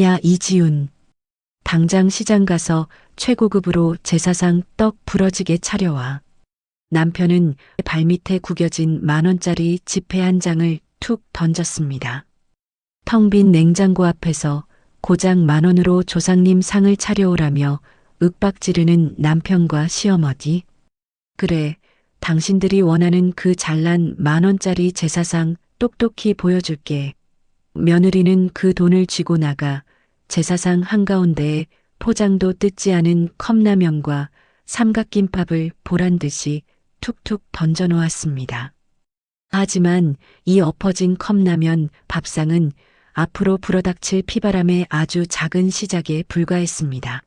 야, 이지훈. 당장 시장 가서 최고급으로 제사상 떡 부러지게 차려와. 남편은 발밑에 구겨진 10,000원짜리 지폐 한 장을 툭 던졌습니다. 텅 빈 냉장고 앞에서 고작 10,000원으로 조상님 상을 차려오라며 윽박지르는 남편과 시어머니. 그래, 당신들이 원하는 그 잘난 10,000원짜리 제사상 똑똑히 보여줄게. 며느리는 그 돈을 쥐고 나가 제사상 한가운데에 포장도 뜯지 않은 컵라면과 삼각김밥을 보란듯이 툭툭 던져 놓았습니다. 하지만 이 엎어진 컵라면 밥상은 앞으로 불어닥칠 피바람의 아주 작은 시작에 불과했습니다.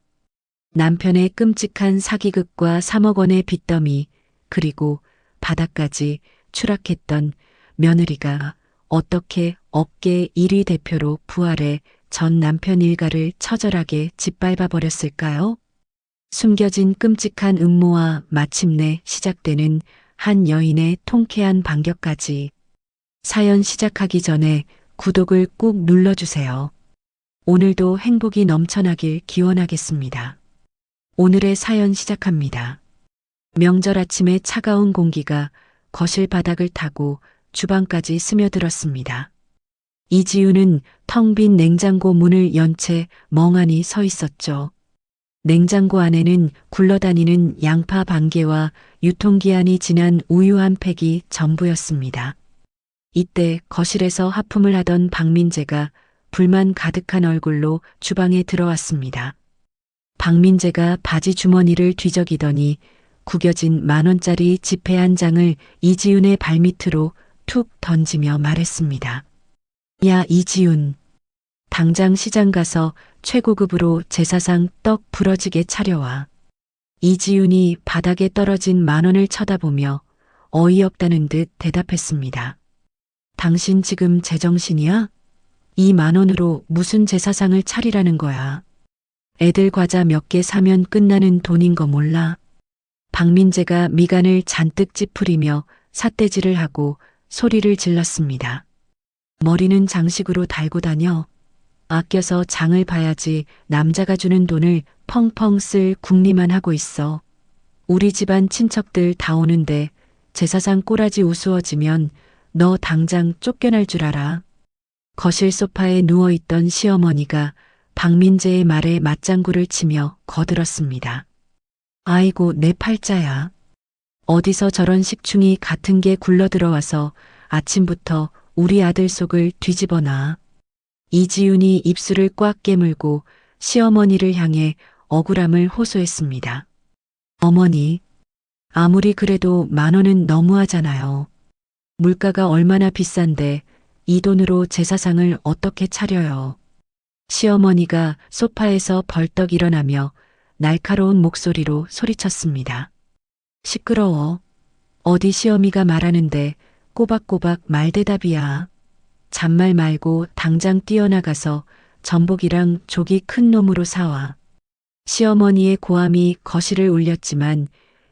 남편의 끔찍한 사기극과 3억 원의 빚더미, 그리고 바닥까지 추락했던 며느리가 어떻게 업계 1위 대표로 부활해 전 남편 일가를 처절하게 짓밟아 버렸을까요? 숨겨진 끔찍한 음모와 마침내 시작되는 한 여인의 통쾌한 반격까지. 사연 시작하기 전에 구독을 꾹 눌러주세요. 오늘도 행복이 넘쳐나길 기원하겠습니다. 오늘의 사연 시작합니다. 명절 아침에 차가운 공기가 거실 바닥을 타고 주방까지 스며들었습니다. 이지훈은 텅 빈 냉장고 문을 연 채 멍하니 서 있었죠. 냉장고 안에는 굴러다니는 양파 반개와 유통기한이 지난 우유 한 팩이 전부였습니다. 이때 거실에서 하품을 하던 박민재가 불만 가득한 얼굴로 주방에 들어왔습니다. 박민재가 바지 주머니를 뒤적이더니 구겨진 10,000원짜리 지폐 한 장을 이지훈의 발밑으로 툭 던지며 말했습니다. 야, 이지훈. 당장 시장 가서 최고급으로 제사상 떡 부러지게 차려와. 이지훈이 바닥에 떨어진 10,000원을 쳐다보며 어이없다는 듯 대답했습니다. 당신 지금 제정신이야? 이 10,000원으로 무슨 제사상을 차리라는 거야? 애들 과자 몇 개 사면 끝나는 돈인 거 몰라? 박민재가 미간을 잔뜩 찌푸리며 삿대질을 하고 소리를 질렀습니다. 머리는 장식으로 달고 다녀. 아껴서 장을 봐야지 남자가 주는 돈을 펑펑 쓸 궁리만 하고 있어. 우리 집안 친척들 다 오는데 제사상 꼬라지 우스워지면 너 당장 쫓겨날 줄 알아. 거실 소파에 누워있던 시어머니가 박민재의 말에 맞장구를 치며 거들었습니다. 아이고, 내 팔자야. 어디서 저런 식충이 같은 게 굴러들어와서 아침부터 우리 아들 속을 뒤집어놔. 이지훈이 입술을 꽉 깨물고 시어머니를 향해 억울함을 호소했습니다. 어머니, 아무리 그래도 10,000원은 너무하잖아요. 물가가 얼마나 비싼데 이 돈으로 제사상을 어떻게 차려요. 시어머니가 소파에서 벌떡 일어나며 날카로운 목소리로 소리쳤습니다. 시끄러워. 어디 시어미가 말하는데 꼬박꼬박 말대답이야. 잔말 말고 당장 뛰어나가서 전복이랑 조기 큰 놈으로 사와. 시어머니의 고함이 거실을 울렸지만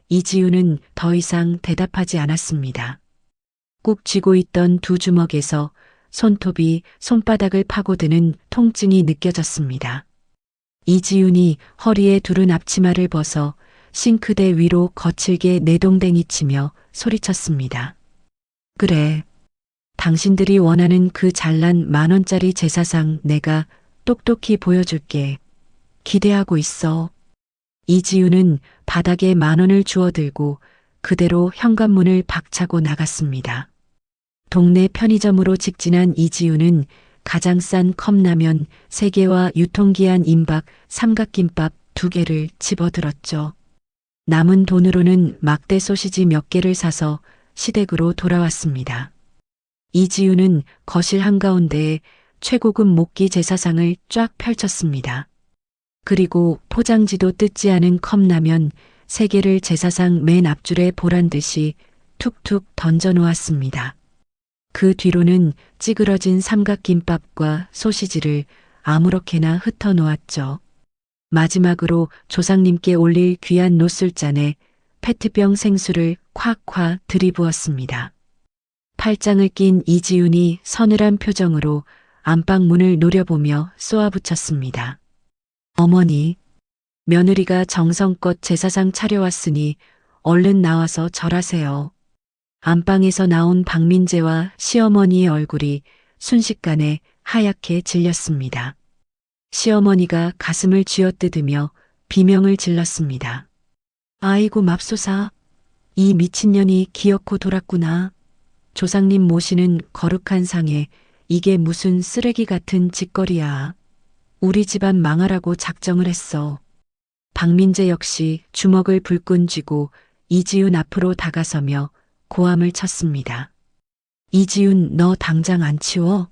이지훈은 더 이상 대답하지 않았습니다. 꾹 쥐고 있던 두 주먹에서 손톱이 손바닥을 파고드는 통증이 느껴졌습니다. 이지훈이 허리에 두른 앞치마를 벗어 싱크대 위로 거칠게 내동댕이 치며 소리쳤습니다. 그래. 당신들이 원하는 그 잘난 10,000원짜리 제사상 내가 똑똑히 보여줄게. 기대하고 있어. 이지훈은 바닥에 10,000원을 주워들고 그대로 현관문을 박차고 나갔습니다. 동네 편의점으로 직진한 이지훈은 가장 싼 컵라면 3개와 유통기한 임박 삼각김밥 2개를 집어들었죠. 남은 돈으로는 막대 소시지 몇 개를 사서 시댁으로 돌아왔습니다. 이지훈은 거실 한가운데에 최고급 목기 제사상을 쫙 펼쳤습니다. 그리고 포장지도 뜯지 않은 컵라면 3개를 제사상 맨 앞줄에 보란듯이 툭툭 던져 놓았습니다. 그 뒤로는 찌그러진 삼각김밥과 소시지를 아무렇게나 흩어 놓았죠. 마지막으로 조상님께 올릴 귀한 노술잔에 페트병 생수를 콱콱 들이부었습니다. 팔짱을 낀 이지훈이 서늘한 표정으로 안방 문을 노려보며 쏘아붙였습니다. 어머니, 며느리가 정성껏 제사상 차려왔으니 얼른 나와서 절하세요. 안방에서 나온 박민재와 시어머니의 얼굴이 순식간에 하얗게 질렸습니다. 시어머니가 가슴을 쥐어뜯으며 비명을 질렀습니다. 아이고 맙소사, 이 미친년이 기어코 돌았구나. 조상님 모시는 거룩한 상에 이게 무슨 쓰레기 같은 짓거리야. 우리 집안 망하라고 작정을 했어. 박민재 역시 주먹을 불끈 쥐고 이지훈 앞으로 다가서며 고함을 쳤습니다. 이지훈, 너 당장 안 치워?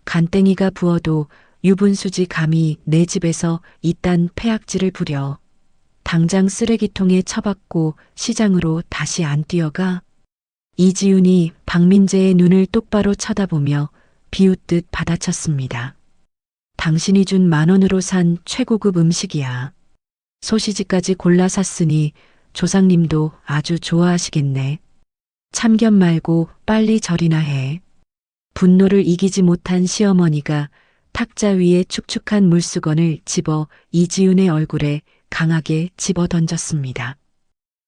간땡이가 부어도 유분수지 감히 내 집에서 이딴 폐악질을 부려. 당장 쓰레기통에 처박고 시장으로 다시 안 뛰어가? 이지훈이 박민재의 눈을 똑바로 쳐다보며 비웃듯 받아쳤습니다. 당신이 준 10,000원으로 산 최고급 음식이야. 소시지까지 골라 샀으니 조상님도 아주 좋아하시겠네. 참견 말고 빨리 절이나 해. 분노를 이기지 못한 시어머니가 탁자 위에 축축한 물수건을 집어 이지훈의 얼굴에 강하게 집어 던졌습니다.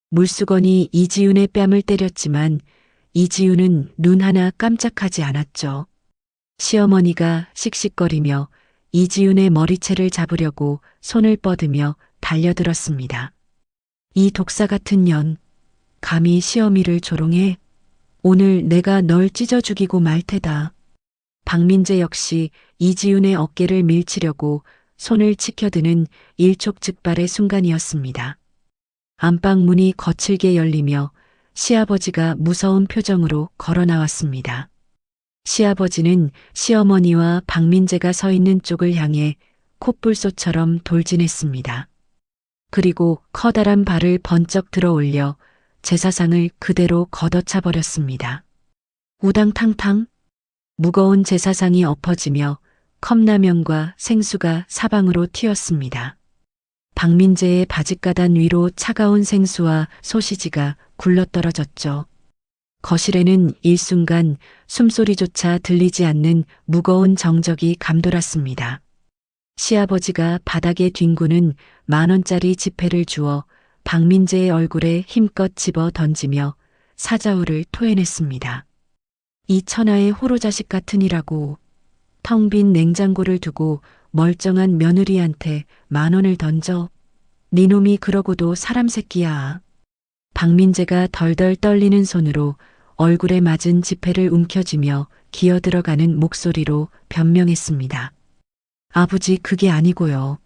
물수건이 이지훈의 뺨을 때렸지만 이지훈은 눈 하나 깜짝하지 않았죠. 시어머니가 씩씩거리며 이지훈의 머리채를 잡으려고 손을 뻗으며 달려들었습니다. 이 독사 같은 년, 감히 시어미를 조롱해? 오늘 내가 널 찢어 죽이고 말 테다. 박민재 역시 이지훈의 어깨를 밀치려고 손을 치켜드는 일촉즉발의 순간이었습니다. 안방 문이 거칠게 열리며 시아버지가 무서운 표정으로 걸어 나왔습니다. 시아버지는 시어머니와 박민재가 서 있는 쪽을 향해 콧불소처럼 돌진했습니다. 그리고 커다란 발을 번쩍 들어 올려 제사상을 그대로 걷어차 버렸습니다. 우당탕탕 무거운 제사상이 엎어지며 컵라면과 생수가 사방으로 튀었습니다. 박민재의 바짓가단 위로 차가운 생수와 소시지가 굴러떨어졌죠. 거실에는 일순간 숨소리조차 들리지 않는 무거운 정적이 감돌았습니다. 시아버지가 바닥에 뒹구는 10,000원짜리 지폐를 주어 박민재의 얼굴에 힘껏 집어 던지며 사자후를 토해냈습니다. 이 천하의 호로자식 같으니라고. 텅 빈 냉장고를 두고 멀쩡한 며느리한테 10,000원을 던져. 니놈이 그러고도 사람 새끼야. 박민재가 덜덜 떨리는 손으로 얼굴에 맞은 지폐를 움켜쥐며 기어들어가는 목소리로 변명했습니다. 아버지, 그게 아니고요.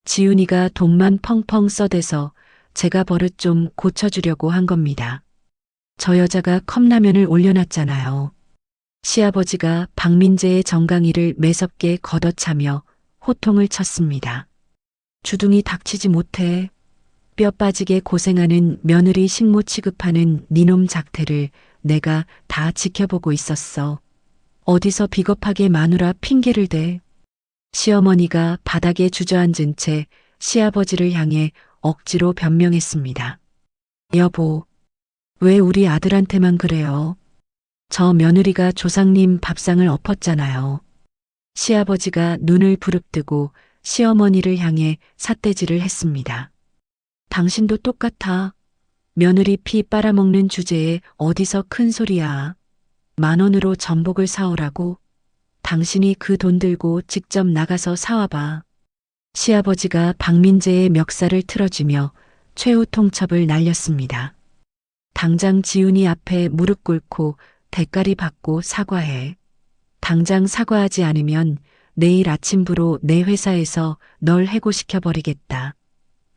지훈이가 돈만 펑펑 써대서 제가 버릇 좀 고쳐주려고 한 겁니다. 저 여자가 컵라면을 올려놨잖아요. 시아버지가 박민재의 정강이를 매섭게 걷어차며 호통을 쳤습니다. 주둥이 닥치지 못해. 뼈 빠지게 고생하는 며느리 식모 취급하는 니놈 작태를 내가 다 지켜보고 있었어. 어디서 비겁하게 마누라 핑계를 대. 시어머니가 바닥에 주저앉은 채 시아버지를 향해 억지로 변명했습니다. 여보, 왜 우리 아들한테만 그래요? 저 며느리가 조상님 밥상을 엎었잖아요. 시아버지가 눈을 부릅뜨고 시어머니를 향해 삿대질을 했습니다. 당신도 똑같아. 며느리 피 빨아먹는 주제에 어디서 큰 소리야. 10,000원으로 전복을 사오라고. 당신이 그 돈 들고 직접 나가서 사와봐. 시아버지가 박민재의 멱살을 틀어주며 최후 통첩을 날렸습니다. 당장 지훈이 앞에 무릎 꿇고 대가리 받고 사과해. 당장 사과하지 않으면 내일 아침부로 내 회사에서 널 해고시켜버리겠다.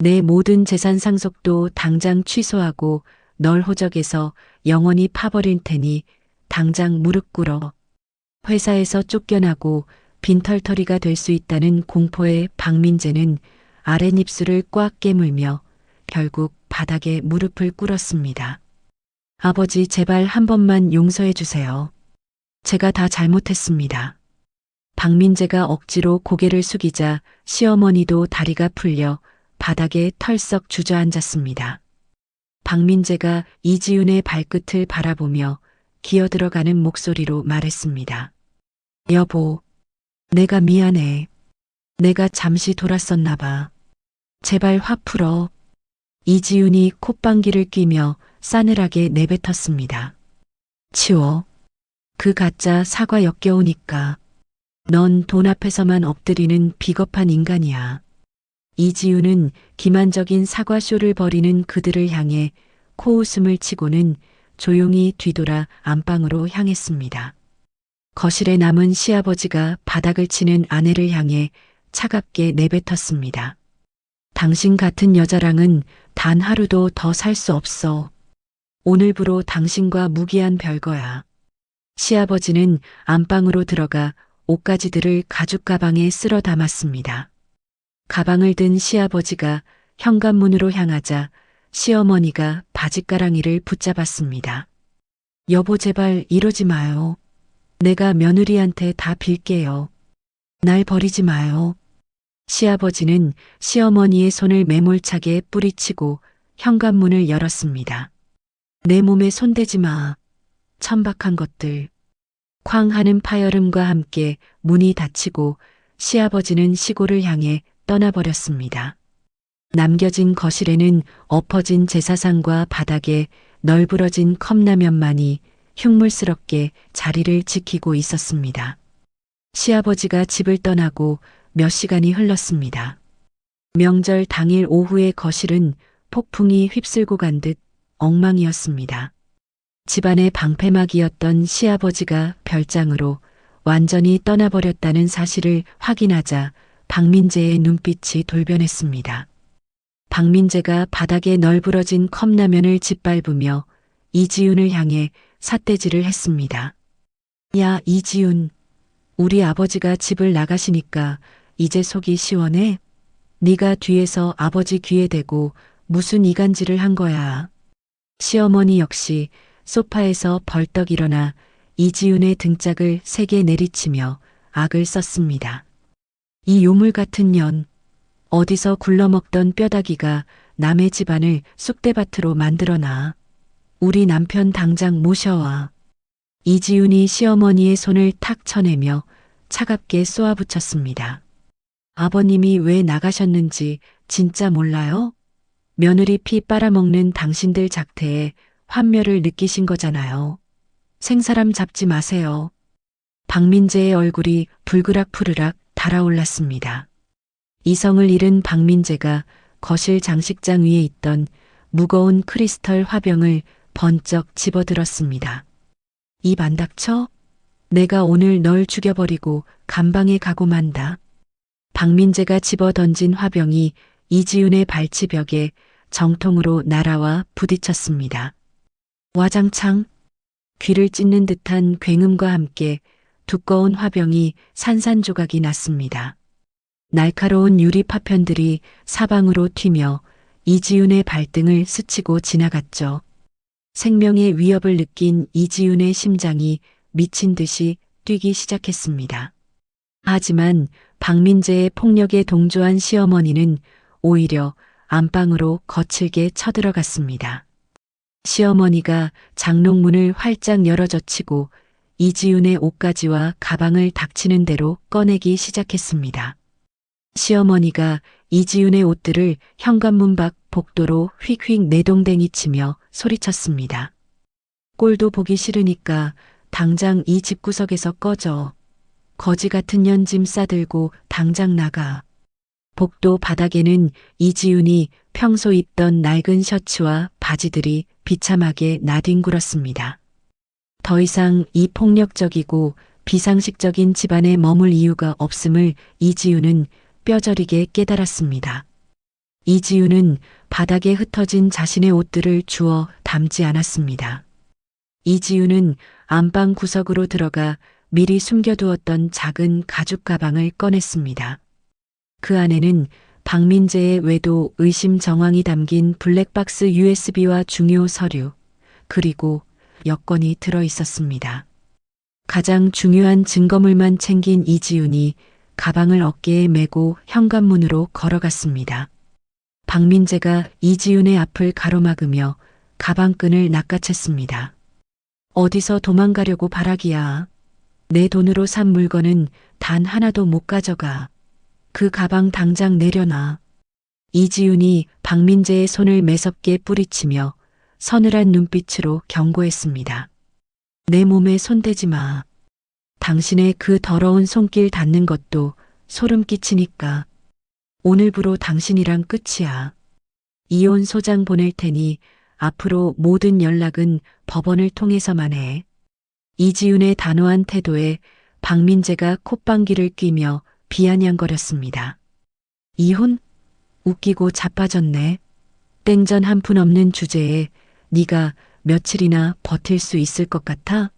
내 모든 재산 상속도 당장 취소하고 널 호적에서 영원히 파버릴 테니 당장 무릎 꿇어. 회사에서 쫓겨나고 빈털터리가 될 수 있다는 공포에 박민재는 아랫입술을 꽉 깨물며 결국 바닥에 무릎을 꿇었습니다. 아버지, 제발 한 번만 용서해 주세요. 제가 다 잘못했습니다. 박민재가 억지로 고개를 숙이자 시어머니도 다리가 풀려 바닥에 털썩 주저앉았습니다. 박민재가 이지훈의 발끝을 바라보며 기어들어가는 목소리로 말했습니다. 여보, 내가 미안해. 내가 잠시 돌았었나 봐. 제발 화 풀어. 이지윤이 콧방귀를 뀌며 싸늘하게 내뱉었습니다. 치워. 그 가짜 사과 역겨우니까. 넌 돈 앞에서만 엎드리는 비겁한 인간이야. 이지윤은 기만적인 사과쇼를 벌이는 그들을 향해 코웃음을 치고는 조용히 뒤돌아 안방으로 향했습니다. 거실에 남은 시아버지가 바닥을 치는 아내를 향해 차갑게 내뱉었습니다. 당신 같은 여자랑은 단 하루도 더 살 수 없어. 오늘부로 당신과 무기한 별거야. 시아버지는 안방으로 들어가 옷가지들을 가죽 가방에 쓸어 담았습니다. 가방을 든 시아버지가 현관문으로 향하자 시어머니가 바짓가랑이를 붙잡았습니다. 여보 제발 이러지 마요. 내가 며느리한테 다 빌게요. 날 버리지 마요. 시아버지는 시어머니의 손을 매몰차게 뿌리치고 현관문을 열었습니다. 내 몸에 손대지 마. 천박한 것들. 쾅 하는 파열음과 함께 문이 닫히고 시아버지는 시골을 향해 떠나버렸습니다. 남겨진 거실에는 엎어진 제사상과 바닥에 널브러진 컵라면만이 흉물스럽게 자리를 지키고 있었습니다. 시아버지가 집을 떠나고 몇 시간이 흘렀습니다. 명절 당일 오후의 거실은 폭풍이 휩쓸고 간 듯 엉망이었습니다. 집안의 방패막이었던 시아버지가 별장으로 완전히 떠나버렸다는 사실을 확인하자 박민재의 눈빛이 돌변했습니다. 박민재가 바닥에 널브러진 컵라면을 짓밟으며 이지윤을 향해 삿대질을 했습니다. 야, 이지윤. 우리 아버지가 집을 나가시니까 이제 속이 시원해? 네가 뒤에서 아버지 귀에 대고 무슨 이간질을 한 거야. 시어머니 역시 소파에서 벌떡 일어나 이지윤의 등짝을 세게 내리치며 악을 썼습니다. 이 요물 같은 년, 어디서 굴러먹던 뼈다귀가 남의 집안을 쑥대밭으로 만들어놔. 우리 남편 당장 모셔와. 이지윤이 시어머니의 손을 탁 쳐내며 차갑게 쏘아붙였습니다. 아버님이 왜 나가셨는지 진짜 몰라요? 며느리 피 빨아먹는 당신들 작태에 환멸을 느끼신 거잖아요. 생사람 잡지 마세요. 박민재의 얼굴이 불그락푸르락 달아올랐습니다. 이성을 잃은 박민재가 거실 장식장 위에 있던 무거운 크리스털 화병을 번쩍 집어들었습니다. 입 안 닥쳐? 내가 오늘 널 죽여버리고 감방에 가고 만다. 박민재가 집어던진 화병이 이지윤의 발치벽에 정통으로 날아와 부딪혔습니다. 와장창 귀를 찢는 듯한 굉음과 함께 두꺼운 화병이 산산조각이 났습니다. 날카로운 유리 파편들이 사방으로 튀며 이지윤의 발등을 스치고 지나갔죠. 생명의 위협을 느낀 이지윤의 심장이 미친 듯이 뛰기 시작했습니다. 하지만 박민재의 폭력에 동조한 시어머니는 오히려 안방으로 거칠게 쳐들어갔습니다. 시어머니가 장롱문을 활짝 열어젖히고 이지윤의 옷가지와 가방을 닥치는 대로 꺼내기 시작했습니다. 시어머니가 이지윤의 옷들을 현관문 밖 복도로 휙휙 내동댕이 치며 소리쳤습니다. 꼴도 보기 싫으니까 당장 이 집구석에서 꺼져. 거지 같은 년 짐 싸들고 당장 나가. 복도 바닥에는 이지윤이 평소 입던 낡은 셔츠와 바지들이 비참하게 나뒹굴었습니다. 더 이상 이 폭력적이고 비상식적인 집안에 머물 이유가 없음을 이지윤은 뼈저리게 깨달았습니다. 이지윤은 바닥에 흩어진 자신의 옷들을 주워 담지 않았습니다. 이지윤은 안방 구석으로 들어가 미리 숨겨두었던 작은 가죽 가방을 꺼냈습니다. 그 안에는 박민재의 외도 의심 정황이 담긴 블랙박스 USB와 중요 서류, 그리고 여권이 들어 있었습니다. 가장 중요한 증거물만 챙긴 이지윤이 가방을 어깨에 메고 현관문으로 걸어갔습니다. 박민재가 이지윤의 앞을 가로막으며 가방끈을 낚아챘습니다. 어디서 도망가려고 바라기야. 내 돈으로 산 물건은 단 하나도 못 가져가. 그 가방 당장 내려놔. 이지윤이 박민재의 손을 매섭게 뿌리치며 서늘한 눈빛으로 경고했습니다. 내 몸에 손대지 마. 당신의 그 더러운 손길 닿는 것도 소름 끼치니까. 오늘부로 당신이랑 끝이야. 이혼 소장 보낼 테니 앞으로 모든 연락은 법원을 통해서만 해. 이지윤의 단호한 태도에 박민재가 콧방귀를 뀌며 비아냥거렸습니다. 이혼? 웃기고 자빠졌네. 땡전 한 푼 없는 주제에 네가 며칠이나 버틸 수 있을 것 같아?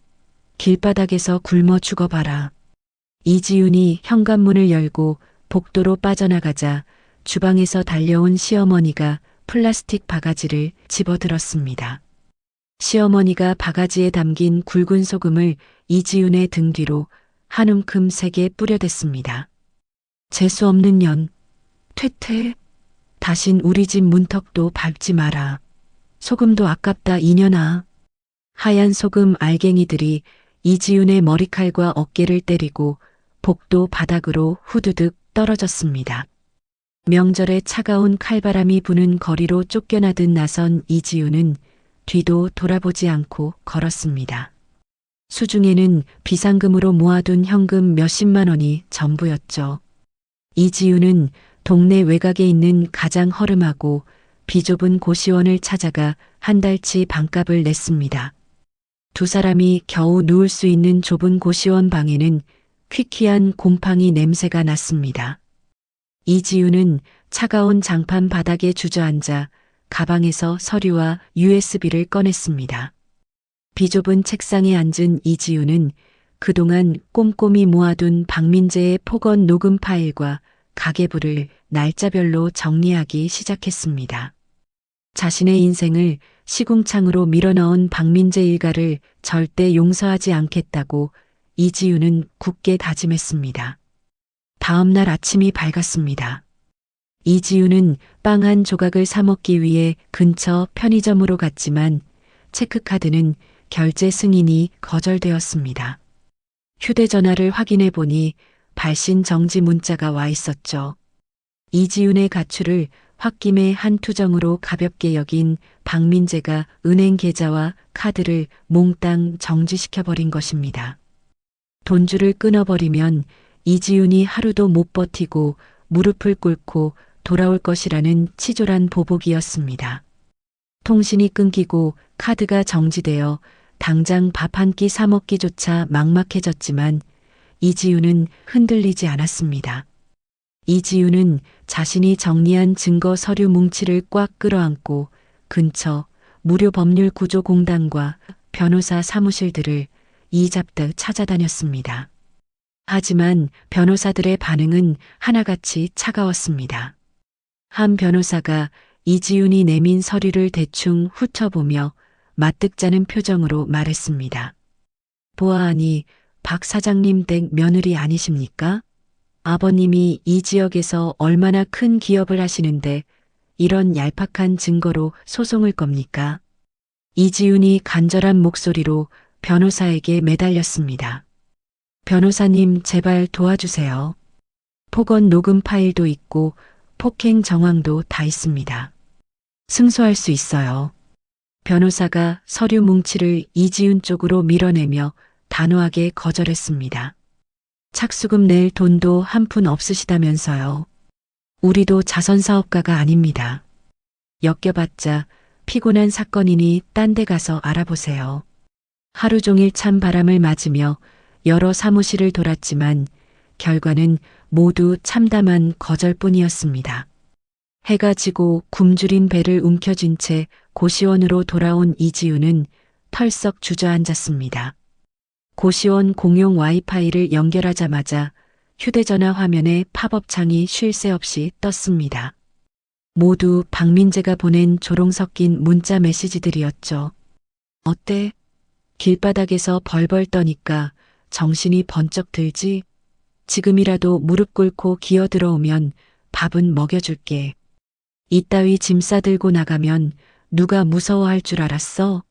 길바닥에서 굶어 죽어봐라. 이지윤이 현관문을 열고 복도로 빠져나가자 주방에서 달려온 시어머니가 플라스틱 바가지를 집어들었습니다. 시어머니가 바가지에 담긴 굵은 소금을 이지윤의 등 뒤로 한 움큼 세게 뿌려댔습니다. 재수 없는 년, 퇴퇴. 다신 우리 집 문턱도 밟지 마라. 소금도 아깝다 이년아. 하얀 소금 알갱이들이 이지윤의 머리칼과 어깨를 때리고 복도 바닥으로 후두둑 떨어졌습니다. 명절에 차가운 칼바람이 부는 거리로 쫓겨나듯 나선 이지윤은 뒤도 돌아보지 않고 걸었습니다. 수중에는 비상금으로 모아둔 현금 몇십만 원이 전부였죠. 이지윤은 동네 외곽에 있는 가장 허름하고 비좁은 고시원을 찾아가 한 달치 방값을 냈습니다. 두 사람이 겨우 누울 수 있는 좁은 고시원 방에는 퀴퀴한 곰팡이 냄새가 났습니다. 이지윤은 차가운 장판 바닥에 주저앉아 가방에서 서류와 USB를 꺼냈습니다. 비좁은 책상에 앉은 이지윤은 그동안 꼼꼼히 모아둔 박민재의 폭언 녹음 파일과 가계부를 날짜별로 정리하기 시작했습니다. 자신의 인생을 시궁창으로 밀어넣은 박민재 일가를 절대 용서하지 않겠다고 이지윤은 굳게 다짐했습니다. 다음 날 아침이 밝았습니다. 이지윤은 빵 한 조각을 사 먹기 위해 근처 편의점으로 갔지만 체크카드는 결제 승인이 거절되었습니다. 휴대전화를 확인해 보니 발신 정지 문자가 와 있었죠. 이지윤의 가출을 홧김에 한 투정으로 가볍게 여긴 박민재가 은행 계좌와 카드를 몽땅 정지시켜버린 것입니다. 돈줄을 끊어버리면 이지윤이 하루도 못 버티고 무릎을 꿇고 돌아올 것이라는 치졸한 보복이었습니다. 통신이 끊기고 카드가 정지되어 당장 밥 한 끼 사 먹기조차 막막해졌지만 이지윤은 흔들리지 않았습니다. 이지윤은 자신이 정리한 증거 서류 뭉치를 꽉 끌어안고 근처 무료법률구조공단과 변호사 사무실들을 이잡듯 찾아다녔습니다. 하지만 변호사들의 반응은 하나같이 차가웠습니다. 한 변호사가 이지윤이 내민 서류를 대충 훑어보며 맞득자는 표정으로 말했습니다. 보아하니 박 사장님 댁 며느리 아니십니까? 아버님이 이 지역에서 얼마나 큰 기업을 하시는데 이런 얄팍한 증거로 소송을 겁니까? 이지윤이 간절한 목소리로 변호사에게 매달렸습니다. 변호사님 제발 도와주세요. 폭언 녹음 파일도 있고 폭행 정황도 다 있습니다. 승소할 수 있어요. 변호사가 서류 뭉치를 이지윤 쪽으로 밀어내며 단호하게 거절했습니다. 착수금 낼 돈도 한 푼 없으시다면서요. 우리도 자선사업가가 아닙니다. 엮여봤자 피곤한 사건이니 딴 데 가서 알아보세요. 하루 종일 찬 바람을 맞으며 여러 사무실을 돌았지만 결과는 모두 참담한 거절뿐이었습니다. 해가 지고 굶주린 배를 움켜쥔 채 고시원으로 돌아온 이지윤은 털썩 주저앉았습니다. 고시원 공용 와이파이를 연결하자마자 휴대전화 화면에 팝업창이 쉴 새 없이 떴습니다. 모두 박민재가 보낸 조롱 섞인 문자 메시지들이었죠. 어때? 길바닥에서 벌벌 떠니까 정신이 번쩍 들지? 지금이라도 무릎 꿇고 기어 들어오면 밥은 먹여줄게. 이따위 짐 싸들고 나가면 누가 무서워할 줄 알았어?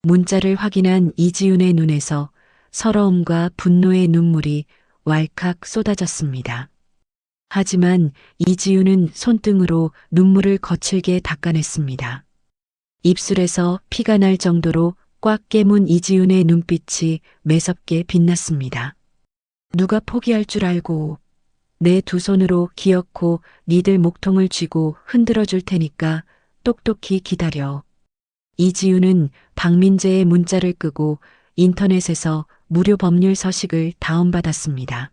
문자를 확인한 이지윤의 눈에서 서러움과 분노의 눈물이 왈칵 쏟아졌습니다. 하지만 이지우는 손등으로 눈물을 거칠게 닦아냈습니다. 입술에서 피가 날 정도로 꽉 깨문 이지훈의 눈빛이 매섭게 빛났습니다. 누가 포기할 줄 알고 내 두 손으로 기어코 니들 목통을 쥐고 흔들어 줄 테니까 똑똑히 기다려. 이지훈은 박민재의 문자를 끄고 인터넷에서 무료 법률 서식을 다운받았습니다.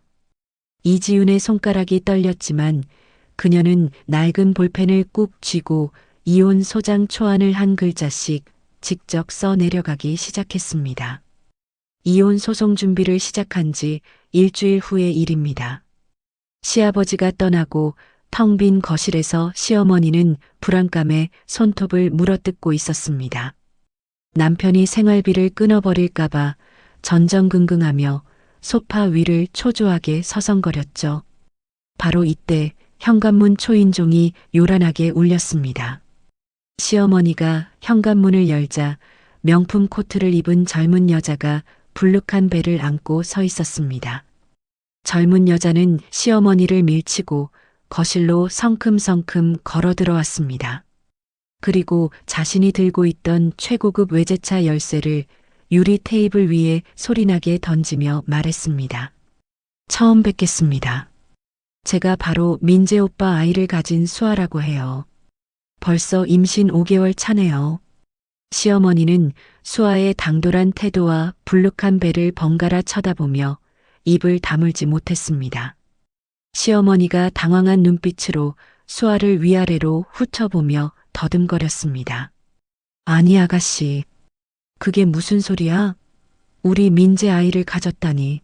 이지훈의 손가락이 떨렸지만 그녀는 낡은 볼펜을 꾹 쥐고 이혼 소장 초안을 한 글자씩 직접 써 내려가기 시작했습니다. 이혼 소송 준비를 시작한 지 일주일 후의 일입니다. 시아버지가 떠나고 텅 빈 거실에서 시어머니는 불안감에 손톱을 물어뜯고 있었습니다. 남편이 생활비를 끊어버릴까봐 전전긍긍하며 소파 위를 초조하게 서성거렸죠. 바로 이때 현관문 초인종이 요란하게 울렸습니다. 시어머니가 현관문을 열자 명품 코트를 입은 젊은 여자가 불룩한 배를 안고 서 있었습니다. 젊은 여자는 시어머니를 밀치고 거실로 성큼성큼 걸어 들어왔습니다. 그리고 자신이 들고 있던 최고급 외제차 열쇠를 유리 테이블 위에 소리나게 던지며 말했습니다. 처음 뵙겠습니다. 제가 바로 민재 오빠 아이를 가진 수아라고 해요. 벌써 임신 5개월 차네요. 시어머니는 수아의 당돌한 태도와 불룩한 배를 번갈아 쳐다보며 입을 다물지 못했습니다. 시어머니가 당황한 눈빛으로 수아를 위아래로 훑어보며 더듬거렸습니다. 아니 아가씨, 그게 무슨 소리야? 우리 민재 아이를 가졌다니.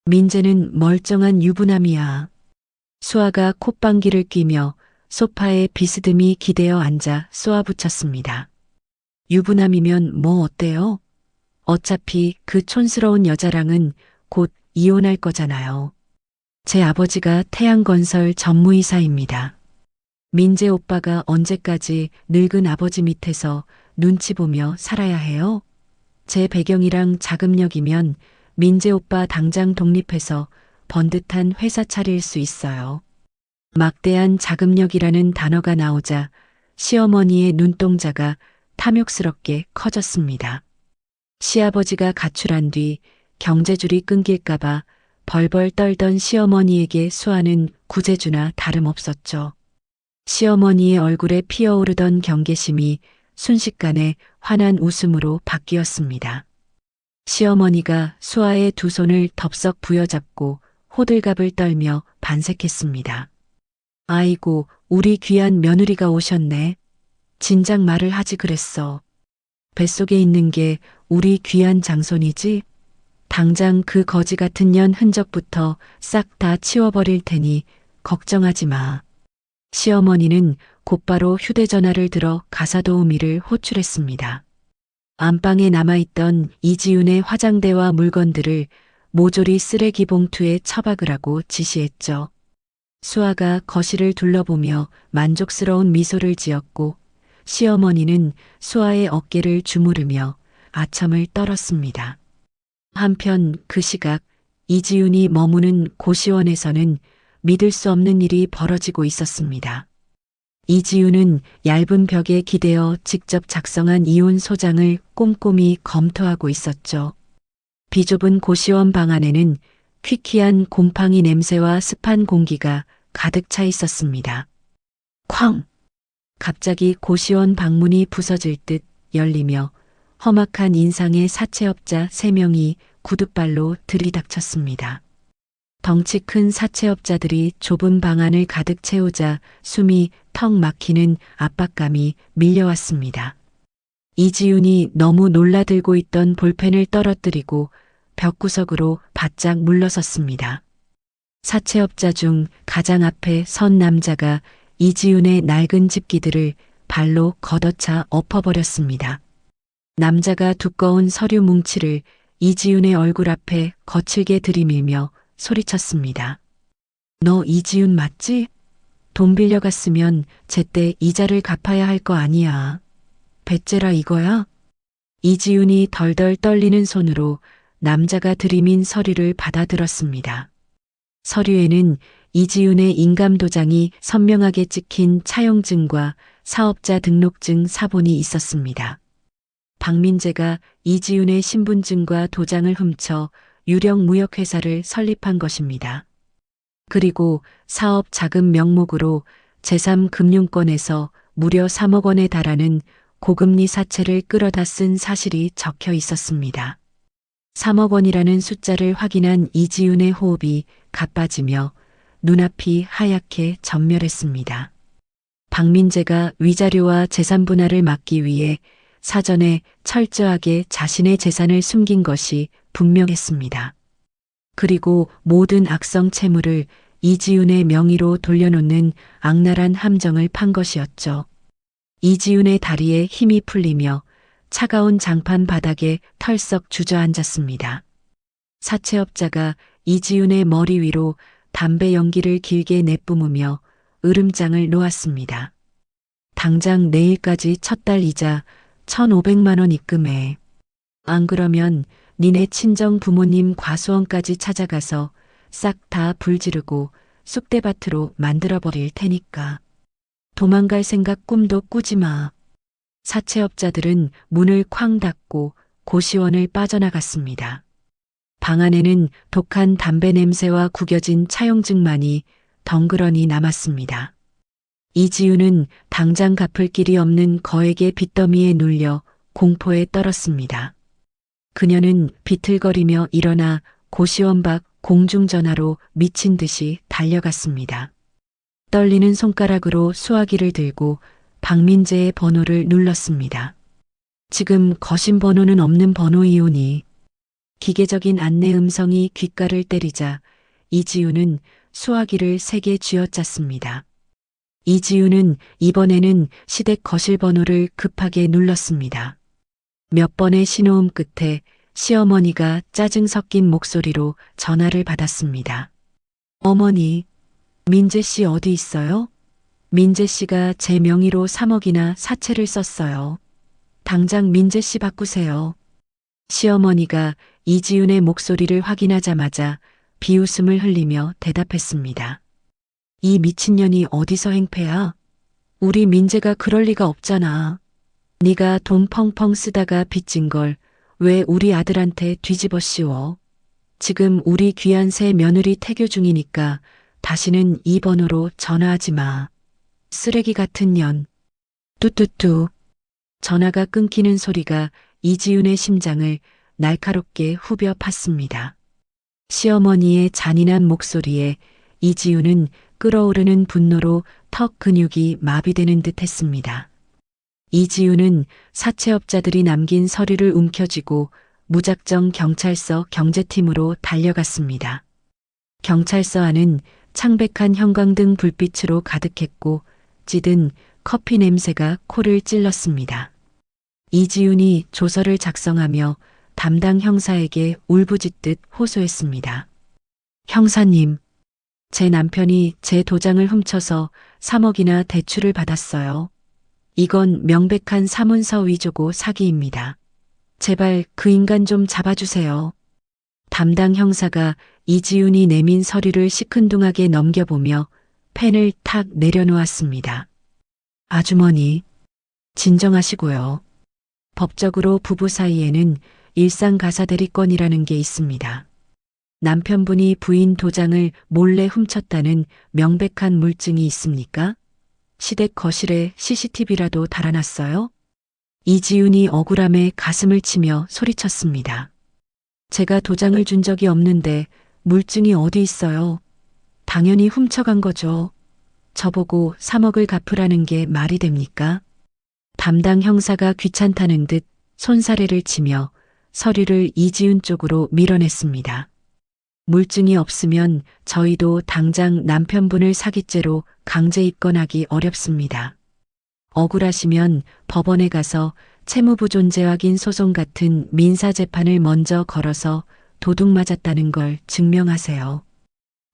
민재는 멀쩡한 유부남이야. 수아가 콧방귀를 뀌며 소파에 비스듬히 기대어 앉아 쏘아붙였습니다. 유부남이면 뭐 어때요? 어차피 그 촌스러운 여자랑은 곧 이혼할 거잖아요. 제 아버지가 태양건설 전무이사입니다. 민재 오빠가 언제까지 늙은 아버지 밑에서 눈치 보며 살아야 해요? 제 배경이랑 자금력이면 민재 오빠 당장 독립해서 번듯한 회사 차릴 수 있어요. 막대한 자금력이라는 단어가 나오자 시어머니의 눈동자가 탐욕스럽게 커졌습니다. 시아버지가 가출한 뒤 경제줄이 끊길까봐 벌벌 떨던 시어머니에게 수아는 구제주나 다름없었죠. 시어머니의 얼굴에 피어오르던 경계심이 순식간에 환한 웃음으로 바뀌었습니다. 시어머니가 수아의 두 손을 덥석 부여잡고 호들갑을 떨며 반색했습니다. 아이고, 우리 귀한 며느리가 오셨네. 진작 말을 하지 그랬어. 뱃속에 있는 게 우리 귀한 장손이지? 당장 그 거지 같은 년 흔적부터 싹 다 치워버릴 테니 걱정하지 마. 시어머니는 곧바로 휴대전화를 들어 가사도우미를 호출했습니다. 안방에 남아있던 이지윤의 화장대와 물건들을 모조리 쓰레기 봉투에 처박으라고 지시했죠. 수아가 거실을 둘러보며 만족스러운 미소를 지었고 시어머니는 수아의 어깨를 주무르며 아첨을 떨었습니다. 한편 그 시각 이지윤이 머무는 고시원에서는 믿을 수 없는 일이 벌어지고 있었습니다. 이지윤은 얇은 벽에 기대어 직접 작성한 이혼 소장을 꼼꼼히 검토하고 있었죠. 비좁은 고시원 방 안에는 퀴퀴한 곰팡이 냄새와 습한 공기가 가득 차 있었습니다. 쾅! 갑자기 고시원 방문이 부서질 듯 열리며 험악한 인상의 사채업자 3명이 구둣발로 들이닥쳤습니다. 덩치 큰 사채업자들이 좁은 방 안을 가득 채우자 숨이 턱 막히는 압박감이 밀려왔습니다. 이지윤이 너무 놀라들고 있던 볼펜을 떨어뜨리고 벽구석으로 바짝 물러섰습니다. 사채업자 중 가장 앞에 선 남자가 이지윤의 낡은 집기들을 발로 걷어차 엎어버렸습니다. 남자가 두꺼운 서류 뭉치를 이지윤의 얼굴 앞에 거칠게 들이밀며 소리쳤습니다. 너 이지윤 맞지? 돈 빌려갔으면 제때 이자를 갚아야 할 거 아니야. 배째라 이거야? 이지윤이 덜덜 떨리는 손으로 남자가 들이민 서류를 받아들었습니다. 서류에는 이지윤의 인감도장이 선명하게 찍힌 차용증과 사업자 등록증 사본이 있었습니다. 박민재가 이지윤의 신분증과 도장을 훔쳐 유령 무역회사를 설립한 것입니다. 그리고 사업 자금 명목으로 제3금융권에서 무려 3억 원에 달하는 고금리 사채를 끌어다 쓴 사실이 적혀 있었습니다. 3억 원이라는 숫자를 확인한 이지윤의 호흡이 가빠지며 눈앞이 하얗게 전멸했습니다. 박민재가 위자료와 재산 분할을 막기 위해 사전에 철저하게 자신의 재산을 숨긴 것이 분명했습니다. 그리고 모든 악성 채무를 이지윤의 명의로 돌려놓는 악랄한 함정을 판 것이었죠. 이지윤의 다리에 힘이 풀리며 차가운 장판 바닥에 털썩 주저앉았습니다. 사채업자가 이지윤의 머리 위로 담배 연기를 길게 내뿜으며 으름장을 놓았습니다. 당장 내일까지 첫 달 이자 1,500만 원 입금해. 안 그러면 니네 친정 부모님 과수원까지 찾아가서 싹 다 불지르고 쑥대밭으로 만들어버릴 테니까. 도망갈 생각 꿈도 꾸지 마. 사채업자들은 문을 쾅 닫고 고시원을 빠져나갔습니다. 방 안에는 독한 담배 냄새와 구겨진 차용증만이 덩그러니 남았습니다. 이지윤은 당장 갚을 길이 없는 거액의 빚더미에 눌려 공포에 떨었습니다. 그녀는 비틀거리며 일어나 고시원 밖 공중전화로 미친 듯이 달려갔습니다. 떨리는 손가락으로 수화기를 들고 박민재의 번호를 눌렀습니다. 지금 거신 번호는 없는 번호이오니. 기계적인 안내 음성이 귓가를 때리자 이지윤은 수화기를 3개 쥐어짰습니다. 이지윤은 이번에는 시댁 거실 번호를 급하게 눌렀습니다. 몇 번의 신호음 끝에 시어머니가 짜증 섞인 목소리로 전화를 받았습니다. 어머니, 민재 씨 어디 있어요? 민재 씨가 제 명의로 3억이나 사채를 썼어요. 당장 민재 씨 바꾸세요. 시어머니가 이지윤의 목소리를 확인하자마자 비웃음을 흘리며 대답했습니다. 이 미친년이 어디서 행패야? 우리 민재가 그럴 리가 없잖아. 네가 돈 펑펑 쓰다가 빚진 걸 왜 우리 아들한테 뒤집어 씌워? 지금 우리 귀한 새 며느리 태교 중이니까 다시는 이 번호로 전화하지 마. 쓰레기 같은 년. 뚜뚜뚜. 전화가 끊기는 소리가 이지윤의 심장을 날카롭게 후벼 팠습니다. 시어머니의 잔인한 목소리에 이지윤은 끓어오르는 분노로 턱 근육이 마비되는 듯 했습니다. 이지윤은 사채업자들이 남긴 서류를 움켜쥐고 무작정 경찰서 경제팀으로 달려갔습니다. 경찰서 안은 창백한 형광등 불빛으로 가득했고 찌든 커피 냄새가 코를 찔렀습니다. 이지윤이 조서를 작성하며 담당 형사에게 울부짖듯 호소했습니다. 형사님, 제 남편이 제 도장을 훔쳐서 3억이나 대출을 받았어요. 이건 명백한 사문서 위조고 사기입니다. 제발 그 인간 좀 잡아주세요. 담당 형사가 이지윤이 내민 서류를 시큰둥하게 넘겨보며 펜을 탁 내려놓았습니다. 아주머니, 진정하시고요. 법적으로 부부 사이에는 일상가사대리권이라는 게 있습니다. 남편분이 부인 도장을 몰래 훔쳤다는 명백한 물증이 있습니까? 시댁 거실에 CCTV라도 달아놨어요? 이지윤이 억울함에 가슴을 치며 소리쳤습니다. 제가 도장을 준 적이 없는데 물증이 어디 있어요? 당연히 훔쳐간 거죠. 저보고 3억을 갚으라는 게 말이 됩니까? 담당 형사가 귀찮다는 듯 손사래를 치며 서류를 이지윤 쪽으로 밀어냈습니다. 물증이 없으면 저희도 당장 남편분을 사기죄로 강제 입건하기 어렵습니다. 억울하시면 법원에 가서 채무부 존재 확인 소송 같은 민사재판을 먼저 걸어서 도둑 맞았다는 걸 증명하세요.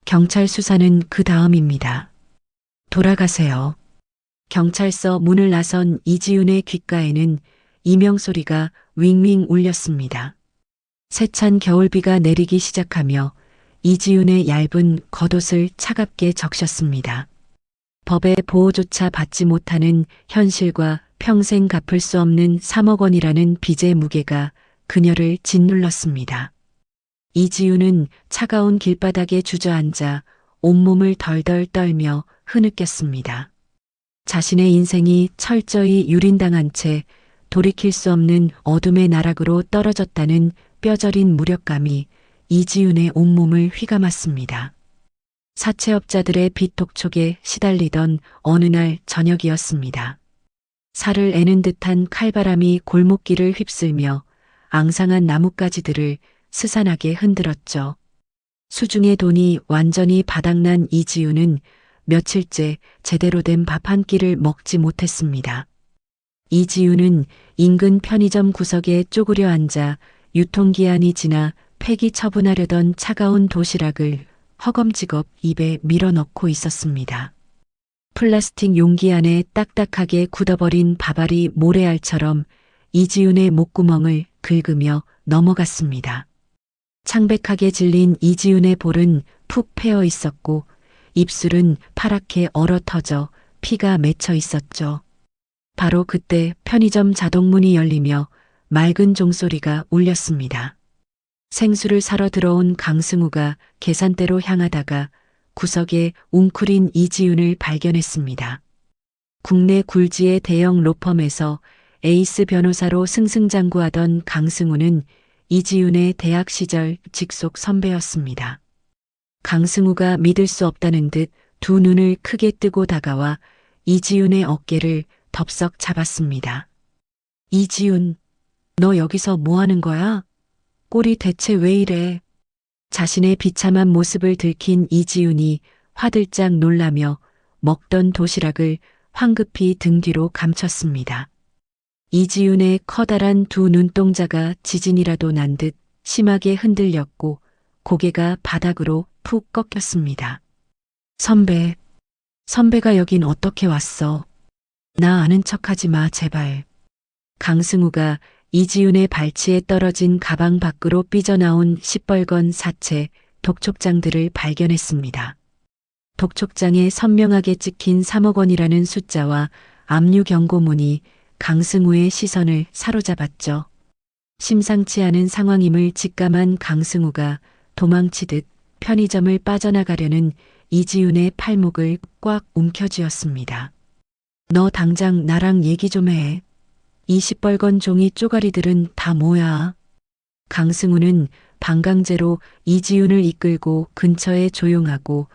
경찰 수사는 그 다음입니다. 돌아가세요. 경찰서 문을 나선 이지윤의 귓가에는 이명 소리가 윙윙 울렸습니다. 세찬 겨울비가 내리기 시작하며 이지윤의 얇은 겉옷을 차갑게 적셨습니다. 법의 보호조차 받지 못하는 현실과 평생 갚을 수 없는 3억 원이라는 빚의 무게가 그녀를 짓눌렀습니다. 이지윤은 차가운 길바닥에 주저앉아 온몸을 덜덜 떨며 흐느꼈습니다. 자신의 인생이 철저히 유린당한 채 돌이킬 수 없는 어둠의 나락으로 떨어졌다는 뼈저린 무력감이 이지윤의 온몸을 휘감았습니다. 사채업자들의 빚 독촉에 시달리던 어느 날 저녁이었습니다. 살을 애는 듯한 칼바람이 골목길을 휩쓸며 앙상한 나뭇가지들을 스산하게 흔들었죠. 수중의 돈이 완전히 바닥난 이지윤은 며칠째 제대로 된 밥 한 끼를 먹지 못했습니다. 이지윤은 인근 편의점 구석에 쪼그려 앉아 유통기한이 지나 폐기 처분하려던 차가운 도시락을 허겁지겁 입에 밀어넣고 있었습니다. 플라스틱 용기 안에 딱딱하게 굳어버린 밥알이 모래알처럼 이지윤의 목구멍을 긁으며 넘어갔습니다. 창백하게 질린 이지윤의 볼은 푹 패어 있었고 입술은 파랗게 얼어터져 피가 맺혀 있었죠. 바로 그때 편의점 자동문이 열리며 맑은 종소리가 울렸습니다. 생수를 사러 들어온 강승우가 계산대로 향하다가 구석에 웅크린 이지윤을 발견했습니다. 국내 굴지의 대형 로펌에서 에이스 변호사로 승승장구하던 강승우는 이지윤의 대학 시절 직속 선배였습니다. 강승우가 믿을 수 없다는 듯 두 눈을 크게 뜨고 다가와 이지윤의 어깨를 덥석 잡았습니다. 이지윤, 너 여기서 뭐 하는 거야? 꼴이 대체 왜 이래? 자신의 비참한 모습을 들킨 이지윤이 화들짝 놀라며 먹던 도시락을 황급히 등 뒤로 감췄습니다. 이지윤의 커다란 두 눈동자가 지진이라도 난 듯 심하게 흔들렸고 고개가 바닥으로 푹 꺾였습니다. 선배가 여긴 어떻게 왔어? 나 아는 척하지 마, 제발. 강승우가 이지윤의 발치에 떨어진 가방 밖으로 삐져나온 시뻘건 사채, 독촉장들을 발견했습니다. 독촉장에 선명하게 찍힌 3억 원이라는 숫자와 압류 경고문이 강승우의 시선을 사로잡았죠. 심상치 않은 상황임을 직감한 강승우가 도망치듯 편의점을 빠져나가려는 이지윤의 팔목을 꽉 움켜쥐었습니다. 너 당장 나랑 얘기 좀 해. 이 시뻘건 종이 쪼가리들은 다 뭐야? 강승우는 방강제로 이지윤을 이끌고 근처의 조용하고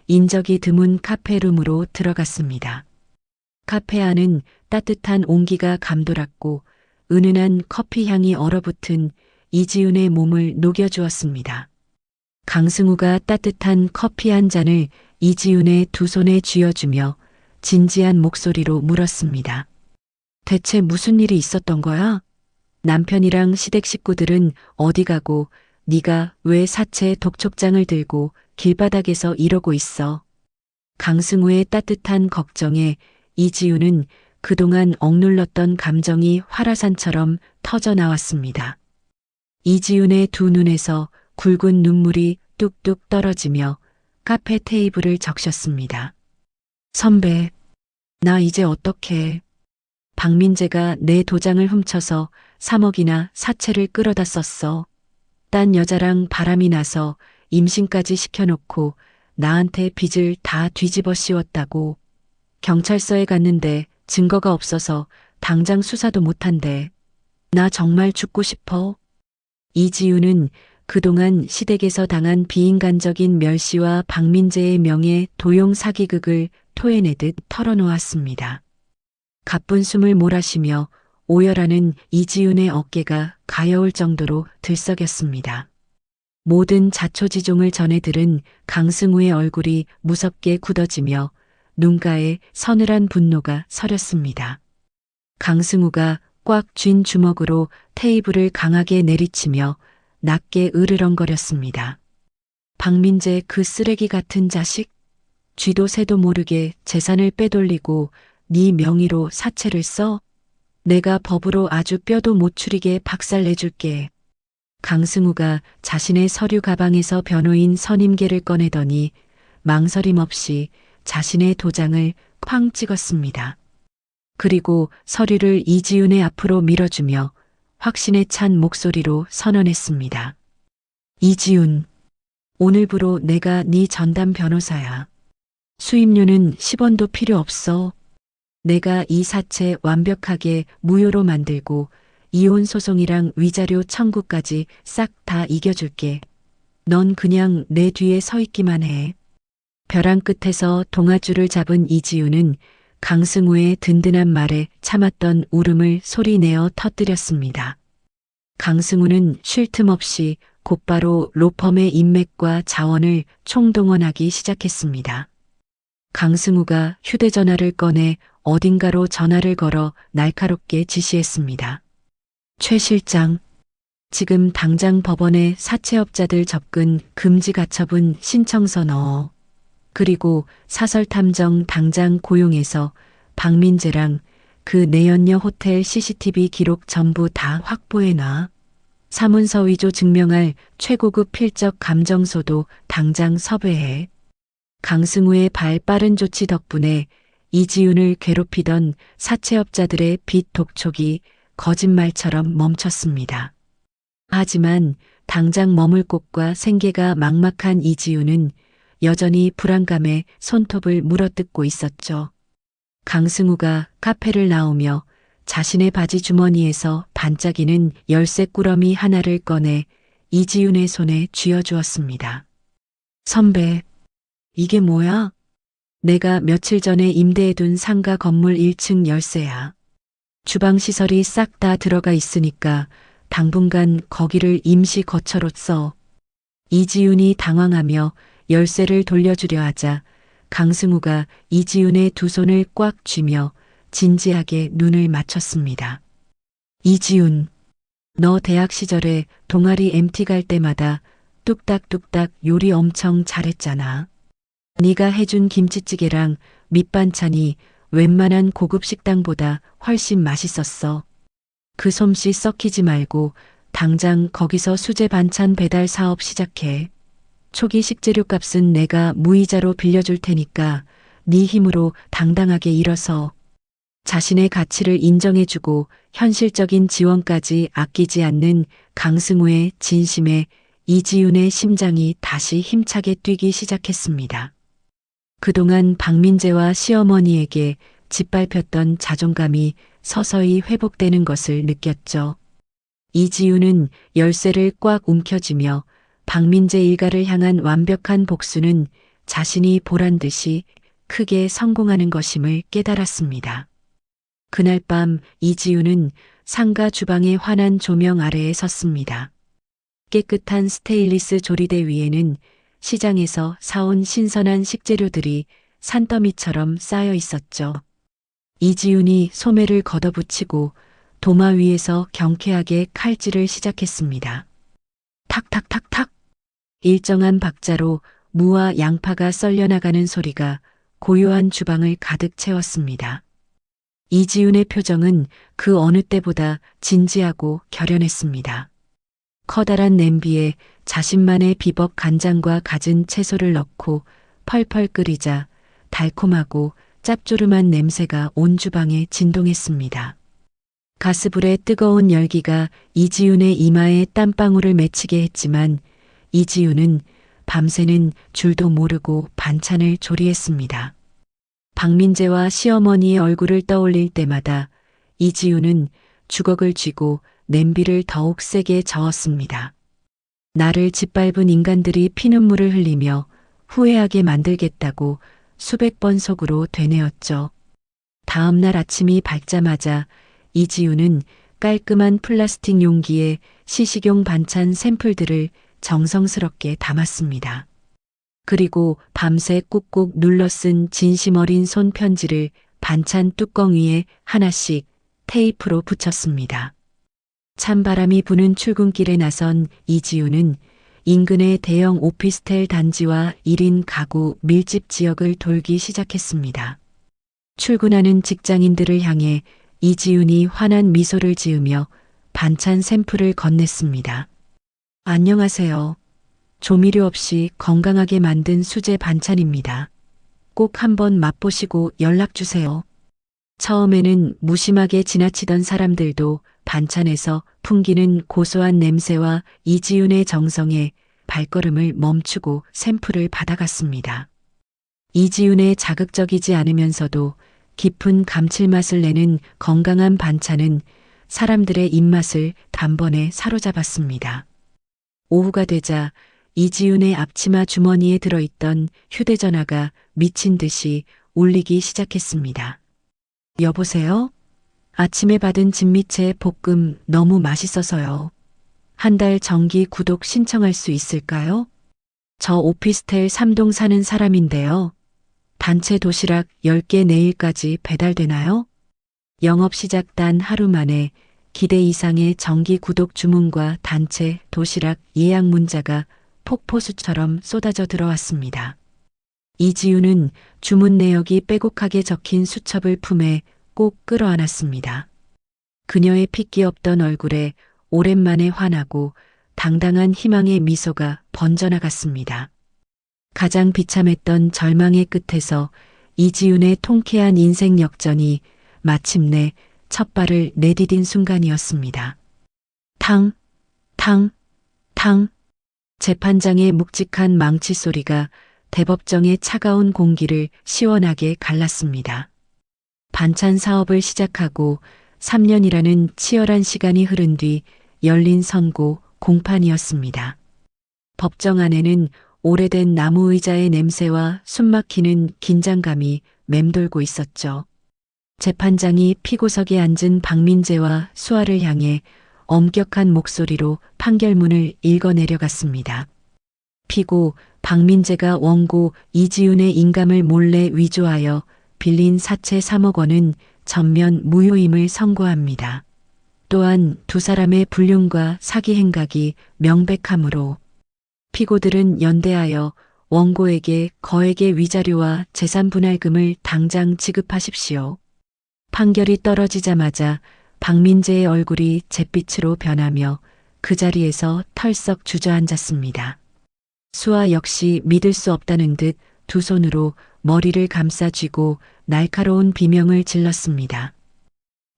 인적이 드문 카페룸으로 들어갔습니다. 카페 안은 따뜻한 온기가 감돌았고 은은한 커피 향이 얼어붙은 이지윤의 몸을 녹여주었습니다. 강승우가 따뜻한 커피 한 잔을 이지윤의 두 손에 쥐어주며 진지한 목소리로 물었습니다. 대체 무슨 일이 있었던 거야? 남편이랑 시댁 식구들은 어디 가고 네가 왜 사채 독촉장을 들고 길바닥에서 이러고 있어? 강승우의 따뜻한 걱정에 이지윤은 그동안 억눌렀던 감정이 화라산처럼 터져 나왔습니다. 이지윤의 두 눈에서 굵은 눈물이 뚝뚝 떨어지며 카페 테이블을 적셨습니다. 선배, 나 이제 어떡해. 박민재가 내 도장을 훔쳐서 3억이나 사채를 끌어다 썼어. 딴 여자랑 바람이 나서 임신까지 시켜놓고 나한테 빚을 다 뒤집어 씌웠다고. 경찰서에 갔는데 증거가 없어서 당장 수사도 못한대. 나 정말 죽고 싶어. 이지윤은 그동안 시댁에서 당한 비인간적인 멸시와 박민재의 명예 도용 사기극을 토해내듯 털어놓았습니다. 가쁜 숨을 몰아쉬며 오열하는 이지윤의 어깨가 가여울 정도로 들썩였습니다. 모든 자초지종을 전해 들은 강승우의 얼굴이 무섭게 굳어지며 눈가에 서늘한 분노가 서렸습니다. 강승우가 꽉 쥔 주먹으로 테이블을 강하게 내리치며 낮게 으르렁거렸습니다. 박민재 그 쓰레기 같은 자식? 쥐도 새도 모르게 재산을 빼돌리고 네 명의로 사채를 써? 내가 법으로 아주 뼈도 못 추리게 박살내줄게. 강승우가 자신의 서류 가방에서 변호인 선임계를 꺼내더니 망설임 없이 자신의 도장을 쾅 찍었습니다. 그리고 서류를 이지윤의 앞으로 밀어주며 확신에 찬 목소리로 선언했습니다. 이지윤, 오늘부로 내가 네 전담 변호사야. 수임료는 10원도 필요 없어. 내가 이 사체 완벽하게 무효로 만들고 이혼 소송이랑 위자료 청구까지 싹 다 이겨줄게. 넌 그냥 내 뒤에 서 있기만 해. 벼랑 끝에서 동아줄을 잡은 이지윤은 강승우의 든든한 말에 참았던 울음을 소리내어 터뜨렸습니다. 강승우는 쉴 틈 없이 곧바로 로펌의 인맥과 자원을 총동원하기 시작했습니다. 강승우가 휴대전화를 꺼내 어딘가로 전화를 걸어 날카롭게 지시했습니다. 최 실장, 지금 당장 법원에 사채업자들 접근 금지 가처분 신청서 넣어. 그리고 사설탐정 당장 고용해서 박민재랑 그 내연녀 호텔 CCTV 기록 전부 다 확보해놔. 사문서 위조 증명할 최고급 필적 감정소도 당장 섭외해. 강승우의 발 빠른 조치 덕분에 이지윤을 괴롭히던 사채업자들의 빚 독촉이 거짓말처럼 멈췄습니다. 하지만 당장 머물 곳과 생계가 막막한 이지윤은 여전히 불안감에 손톱을 물어뜯고 있었죠. 강승우가 카페를 나오며 자신의 바지 주머니에서 반짝이는 열쇠 꾸러미 하나를 꺼내 이지윤의 손에 쥐어주었습니다. 선배, 이게 뭐야? 내가 며칠 전에 임대해둔 상가 건물 1층 열쇠야. 주방 시설이 싹 다 들어가 있으니까 당분간 거기를 임시 거처로 써. 이지윤이 당황하며 열쇠를 돌려주려 하자 강승우가 이지윤의 두 손을 꽉 쥐며 진지하게 눈을 맞췄습니다. 이지윤, 너 대학 시절에 동아리 MT 갈 때마다 뚝딱뚝딱 요리 엄청 잘했잖아. 네가 해준 김치찌개랑 밑반찬이 웬만한 고급 식당보다 훨씬 맛있었어. 그 솜씨 썩히지 말고 당장 거기서 수제 반찬 배달 사업 시작해. 초기 식재료 값은 내가 무이자로 빌려줄 테니까 네 힘으로 당당하게 일어서. 자신의 가치를 인정해주고 현실적인 지원까지 아끼지 않는 강승우의 진심에 이지윤의 심장이 다시 힘차게 뛰기 시작했습니다. 그동안 박민재와 시어머니에게 짓밟혔던 자존감이 서서히 회복되는 것을 느꼈죠. 이지윤은 열쇠를 꽉 움켜쥐며 박민재 일가를 향한 완벽한 복수는 자신이 보란 듯이 크게 성공하는 것임을 깨달았습니다. 그날 밤 이지윤은 상가 주방의 환한 조명 아래에 섰습니다. 깨끗한 스테인리스 조리대 위에는 시장에서 사온 신선한 식재료들이 산더미처럼 쌓여 있었죠. 이지윤이 소매를 걷어붙이고 도마 위에서 경쾌하게 칼질을 시작했습니다. 탁탁탁탁! 일정한 박자로 무와 양파가 썰려나가는 소리가 고요한 주방을 가득 채웠습니다. 이지윤의 표정은 그 어느 때보다 진지하고 결연했습니다. 커다란 냄비에 자신만의 비법 간장과 갖은 채소를 넣고 펄펄 끓이자 달콤하고 짭조름한 냄새가 온 주방에 진동했습니다. 가스불의 뜨거운 열기가 이지윤의 이마에 땀방울을 맺히게 했지만 이지윤은 밤새는 줄도 모르고 반찬을 조리했습니다. 박민재와 시어머니의 얼굴을 떠올릴 때마다 이지윤은 주걱을 쥐고 냄비를 더욱 세게 저었습니다. 나를 짓밟은 인간들이 피눈물을 흘리며 후회하게 만들겠다고 수백 번 속으로 되뇌었죠. 다음 날 아침이 밝자마자 이지윤은 깔끔한 플라스틱 용기에 시식용 반찬 샘플들을 정성스럽게 담았습니다. 그리고 밤새 꾹꾹 눌러 쓴 진심 어린 손 편지를 반찬 뚜껑 위에 하나씩 테이프로 붙였습니다. 찬바람이 부는 출근길에 나선 이지윤은 인근의 대형 오피스텔 단지와 1인 가구 밀집 지역을 돌기 시작했습니다. 출근하는 직장인들을 향해 이지윤이 환한 미소를 지으며 반찬 샘플을 건넸습니다. 안녕하세요. 조미료 없이 건강하게 만든 수제 반찬입니다. 꼭 한번 맛보시고 연락 주세요. 처음에는 무심하게 지나치던 사람들도 반찬에서 풍기는 고소한 냄새와 이지윤의 정성에 발걸음을 멈추고 샘플을 받아갔습니다. 이지윤의 자극적이지 않으면서도 깊은 감칠맛을 내는 건강한 반찬은 사람들의 입맛을 단번에 사로잡았습니다. 오후가 되자 이지윤의 앞치마 주머니에 들어있던 휴대전화가 미친 듯이 울리기 시작했습니다. 여보세요? 아침에 받은 진미채 볶음 너무 맛있어서요. 한 달 정기 구독 신청할 수 있을까요? 저 오피스텔 3동 사는 사람인데요. 단체 도시락 10개 내일까지 배달되나요? 영업 시작 단 하루 만에 기대 이상의 정기 구독 주문과 단체 도시락 예약 문자가 폭포수처럼 쏟아져 들어왔습니다. 이지윤은 주문 내역이 빼곡하게 적힌 수첩을 품에 꼭 끌어안았습니다. 그녀의 핏기 없던 얼굴에 오랜만에 환하고 당당한 희망의 미소가 번져나갔습니다. 가장 비참했던 절망의 끝에서 이지윤의 통쾌한 인생 역전이 마침내 첫 발을 내디딘 순간이었습니다. 탕, 탕, 탕. 재판장의 묵직한 망치 소리가 대법정의 차가운 공기를 시원하게 갈랐습니다. 반찬 사업을 시작하고 3년이라는 치열한 시간이 흐른 뒤 열린 선고 공판이었습니다. 법정 안에는 오래된 나무 의자의 냄새와 숨막히는 긴장감이 맴돌고 있었죠. 재판장이 피고석에 앉은 박민재와 수아를 향해 엄격한 목소리로 판결문을 읽어내려갔습니다. 피고 박민재가 원고 이지윤의 인감을 몰래 위조하여 빌린 사채 3억 원은 전면 무효임을 선고합니다. 또한 두 사람의 불륜과 사기 행각이 명백하므로 피고들은 연대하여 원고에게 거액의 위자료와 재산 분할금을 당장 지급하십시오. 판결이 떨어지자마자 박민재의 얼굴이 잿빛으로 변하며 그 자리에서 털썩 주저앉았습니다. 수아 역시 믿을 수 없다는 듯 두 손으로 머리를 감싸 쥐고 날카로운 비명을 질렀습니다.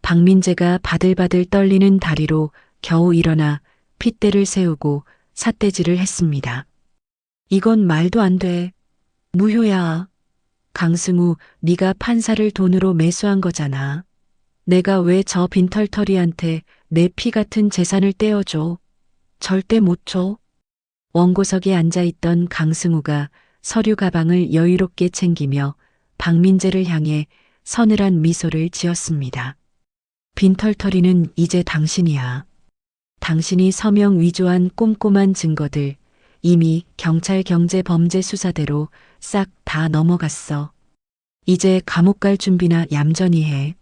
박민재가 바들바들 떨리는 다리로 겨우 일어나 핏대를 세우고 삿대질을 했습니다. 이건 말도 안 돼. 무효야. 강승우, 네가 판사를 돈으로 매수한 거잖아. 내가 왜 저 빈털터리한테 내 피 같은 재산을 떼어줘. 절대 못 줘. 원고석에 앉아있던 강승우가 서류 가방을 여유롭게 챙기며 박민재를 향해 서늘한 미소를 지었습니다. 빈털터리는 이제 당신이야. 당신이 서명 위조한 꼼꼼한 증거들 이미 경찰 경제범죄수사대로 싹 다 넘어갔어. 이제 감옥 갈 준비나 얌전히 해.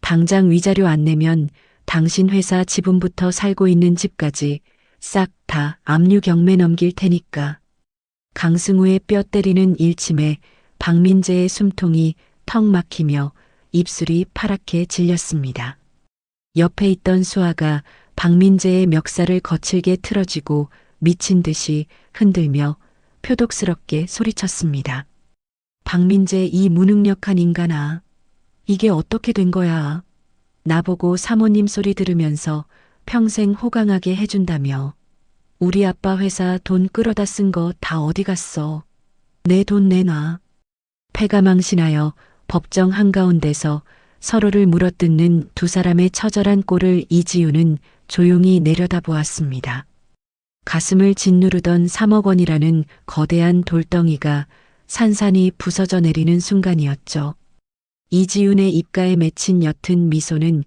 당장 위자료 안 내면 당신 회사 지분부터 살고 있는 집까지 싹 다 압류 경매 넘길 테니까. 강승우의 뼈 때리는 일침에 박민재의 숨통이 턱 막히며 입술이 파랗게 질렸습니다. 옆에 있던 수아가 박민재의 멱살을 거칠게 틀어쥐고 미친 듯이 흔들며 표독스럽게 소리쳤습니다. 박민재, 이 무능력한 인간아. 이게 어떻게 된 거야. 나보고 사모님 소리 들으면서 평생 호강하게 해준다며. 우리 아빠 회사 돈 끌어다 쓴 거 다 어디 갔어. 내 돈 내놔. 패가망신하여 법정 한가운데서 서로를 물어뜯는 두 사람의 처절한 꼴을 이지윤은 조용히 내려다보았습니다. 가슴을 짓누르던 3억 원이라는 거대한 돌덩이가 산산이 부서져 내리는 순간이었죠. 이지윤의 입가에 맺힌 옅은 미소는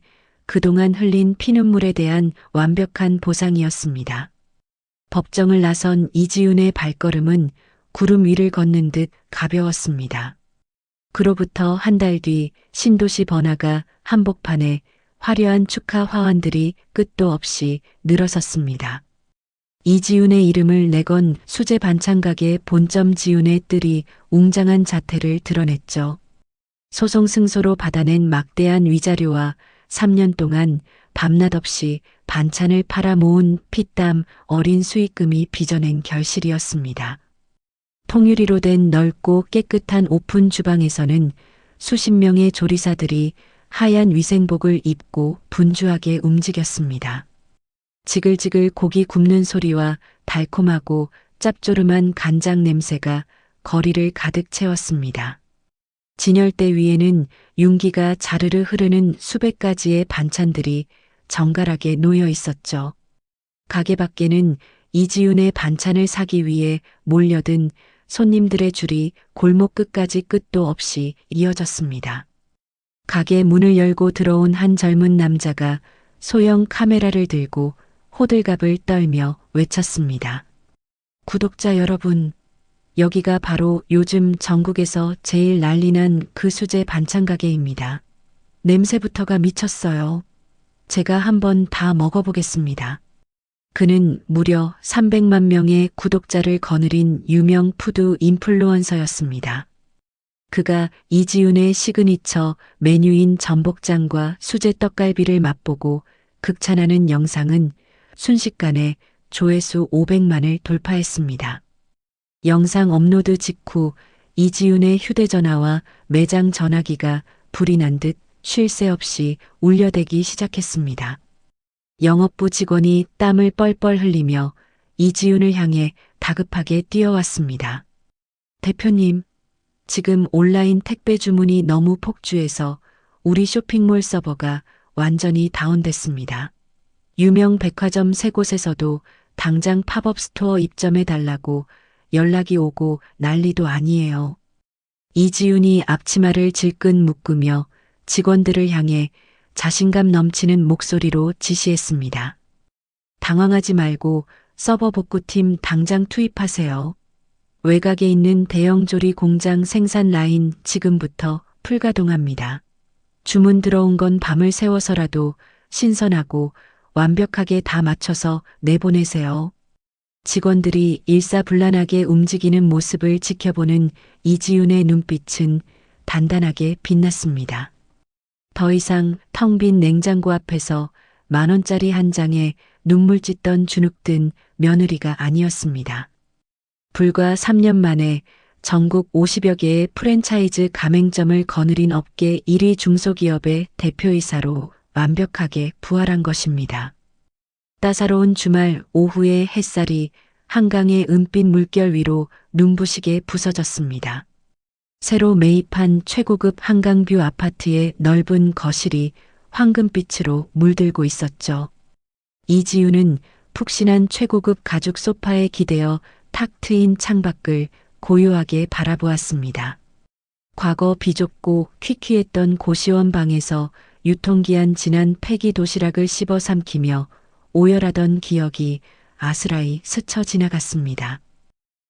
그동안 흘린 피눈물에 대한 완벽한 보상이었습니다. 법정을 나선 이지윤의 발걸음은 구름 위를 걷는 듯 가벼웠습니다. 그로부터 한 달 뒤 신도시 번화가 한복판에 화려한 축하 화환들이 끝도 없이 늘어섰습니다. 이지윤의 이름을 내건 수제 반찬 가게 본점 지윤의 뜰이 웅장한 자태를 드러냈죠. 소송 승소로 받아낸 막대한 위자료와 3년 동안 밤낮 없이 반찬을 팔아 모은 피땀 어린 수익금이 빚어낸 결실이었습니다. 통유리로 된 넓고 깨끗한 오픈 주방에서는 수십 명의 조리사들이 하얀 위생복을 입고 분주하게 움직였습니다. 지글지글 고기 굽는 소리와 달콤하고 짭조름한 간장 냄새가 거리를 가득 채웠습니다. 진열대 위에는 윤기가 자르르 흐르는 수백 가지의 반찬들이 정갈하게 놓여 있었죠. 가게 밖에는 이지윤의 반찬을 사기 위해 몰려든 손님들의 줄이 골목 끝까지 끝도 없이 이어졌습니다. 가게 문을 열고 들어온 한 젊은 남자가 소형 카메라를 들고 호들갑을 떨며 외쳤습니다. 구독자 여러분, 여기가 바로 요즘 전국에서 제일 난리난 그 수제 반찬 가게입니다. 냄새부터가 미쳤어요. 제가 한번 다 먹어보겠습니다. 그는 무려 300만 명의 구독자를 거느린 유명 푸드 인플루언서였습니다. 그가 이지윤의 시그니처 메뉴인 전복장과 수제 떡갈비를 맛보고 극찬하는 영상은 순식간에 조회수 500만을 돌파했습니다. 영상 업로드 직후 이지윤의 휴대전화와 매장 전화기가 불이 난 듯 쉴 새 없이 울려대기 시작했습니다. 영업부 직원이 땀을 뻘뻘 흘리며 이지윤을 향해 다급하게 뛰어왔습니다. 대표님, 지금 온라인 택배 주문이 너무 폭주해서 우리 쇼핑몰 서버가 완전히 다운됐습니다. 유명 백화점 3곳에서도 당장 팝업 스토어 입점해달라고 연락이 오고 난리도 아니에요. 이지윤이 앞치마를 질끈 묶으며 직원들을 향해 자신감 넘치는 목소리로 지시했습니다. 당황하지 말고 서버 복구팀 당장 투입하세요. 외곽에 있는 대형 조리 공장 생산 라인 지금부터 풀가동합니다. 주문 들어온 건 밤을 새워서라도 신선하고 완벽하게 다 맞춰서 내보내세요. 직원들이 일사불란하게 움직이는 모습을 지켜보는 이지윤의 눈빛은 단단하게 빛났습니다. 더 이상 텅 빈 냉장고 앞에서 10,000원짜리 한 장에 눈물 찢던 주눅든 며느리가 아니었습니다. 불과 3년 만에 전국 50여 개의 프랜차이즈 가맹점을 거느린 업계 1위 중소기업의 대표이사로 완벽하게 부활한 것입니다. 따사로운 주말 오후의 햇살이 한강의 은빛 물결 위로 눈부시게 부서졌습니다. 새로 매입한 최고급 한강뷰 아파트의 넓은 거실이 황금빛으로 물들고 있었죠. 이지윤은 푹신한 최고급 가죽 소파에 기대어 탁 트인 창밖을 고요하게 바라보았습니다. 과거 비좁고 퀴퀴했던 고시원 방에서 유통기한 지난 폐기 도시락을 씹어 삼키며 오열하던 기억이 아스라이 스쳐 지나갔습니다.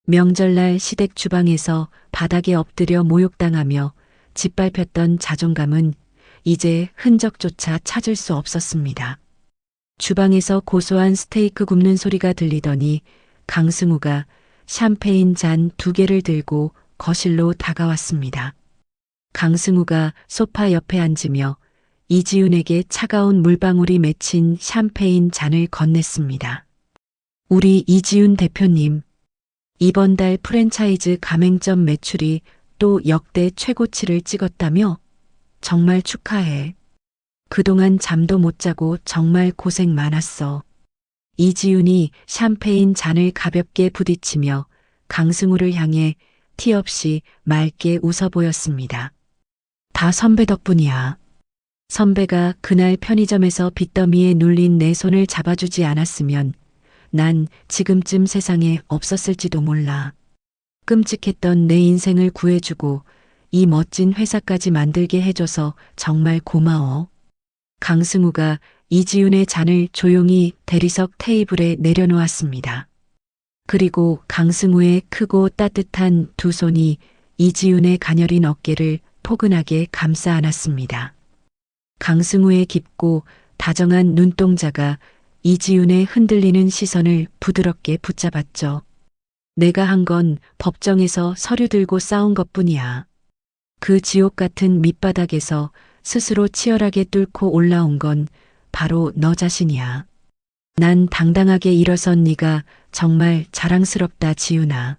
명절날 시댁 주방에서 바닥에 엎드려 모욕당하며 짓밟혔던 자존감은 이제 흔적조차 찾을 수 없었습니다. 주방에서 고소한 스테이크 굽는 소리가 들리더니 강승우가 샴페인 잔 2개를 들고 거실로 다가왔습니다. 강승우가 소파 옆에 앉으며 이지윤에게 차가운 물방울이 맺힌 샴페인 잔을 건넸습니다. 우리 이지윤 대표님, 이번 달 프랜차이즈 가맹점 매출이 또 역대 최고치를 찍었다며? 정말 축하해. 그동안 잠도 못 자고 정말 고생 많았어. 이지윤이 샴페인 잔을 가볍게 부딪히며 강승우를 향해 티 없이 맑게 웃어 보였습니다. 다 선배 덕분이야. 선배가 그날 편의점에서 빚더미에 눌린 내 손을 잡아주지 않았으면 난 지금쯤 세상에 없었을지도 몰라. 끔찍했던 내 인생을 구해주고 이 멋진 회사까지 만들게 해줘서 정말 고마워. 강승우가 이지윤의 잔을 조용히 대리석 테이블에 내려놓았습니다. 그리고 강승우의 크고 따뜻한 두 손이 이지윤의 가녀린 어깨를 포근하게 감싸 안았습니다. 강승우의 깊고 다정한 눈동자가 이지윤의 흔들리는 시선을 부드럽게 붙잡았죠. 내가 한 건 법정에서 서류 들고 싸운 것뿐이야. 그 지옥 같은 밑바닥에서 스스로 치열하게 뚫고 올라온 건 바로 너 자신이야. 난 당당하게 일어선 네가 정말 자랑스럽다, 지윤아.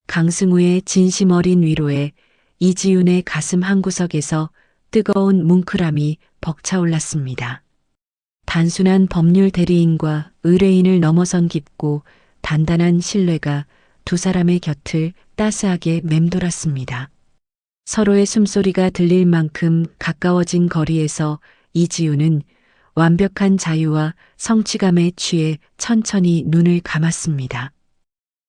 강승우의 진심 어린 위로에 이지윤의 가슴 한구석에서 뜨거운 뭉클함이 벅차올랐습니다. 단순한 법률 대리인과 의뢰인을 넘어선 깊고 단단한 신뢰가 두 사람의 곁을 따스하게 맴돌았습니다. 서로의 숨소리가 들릴 만큼 가까워진 거리에서 이지윤은 완벽한 자유와 성취감에 취해 천천히 눈을 감았습니다.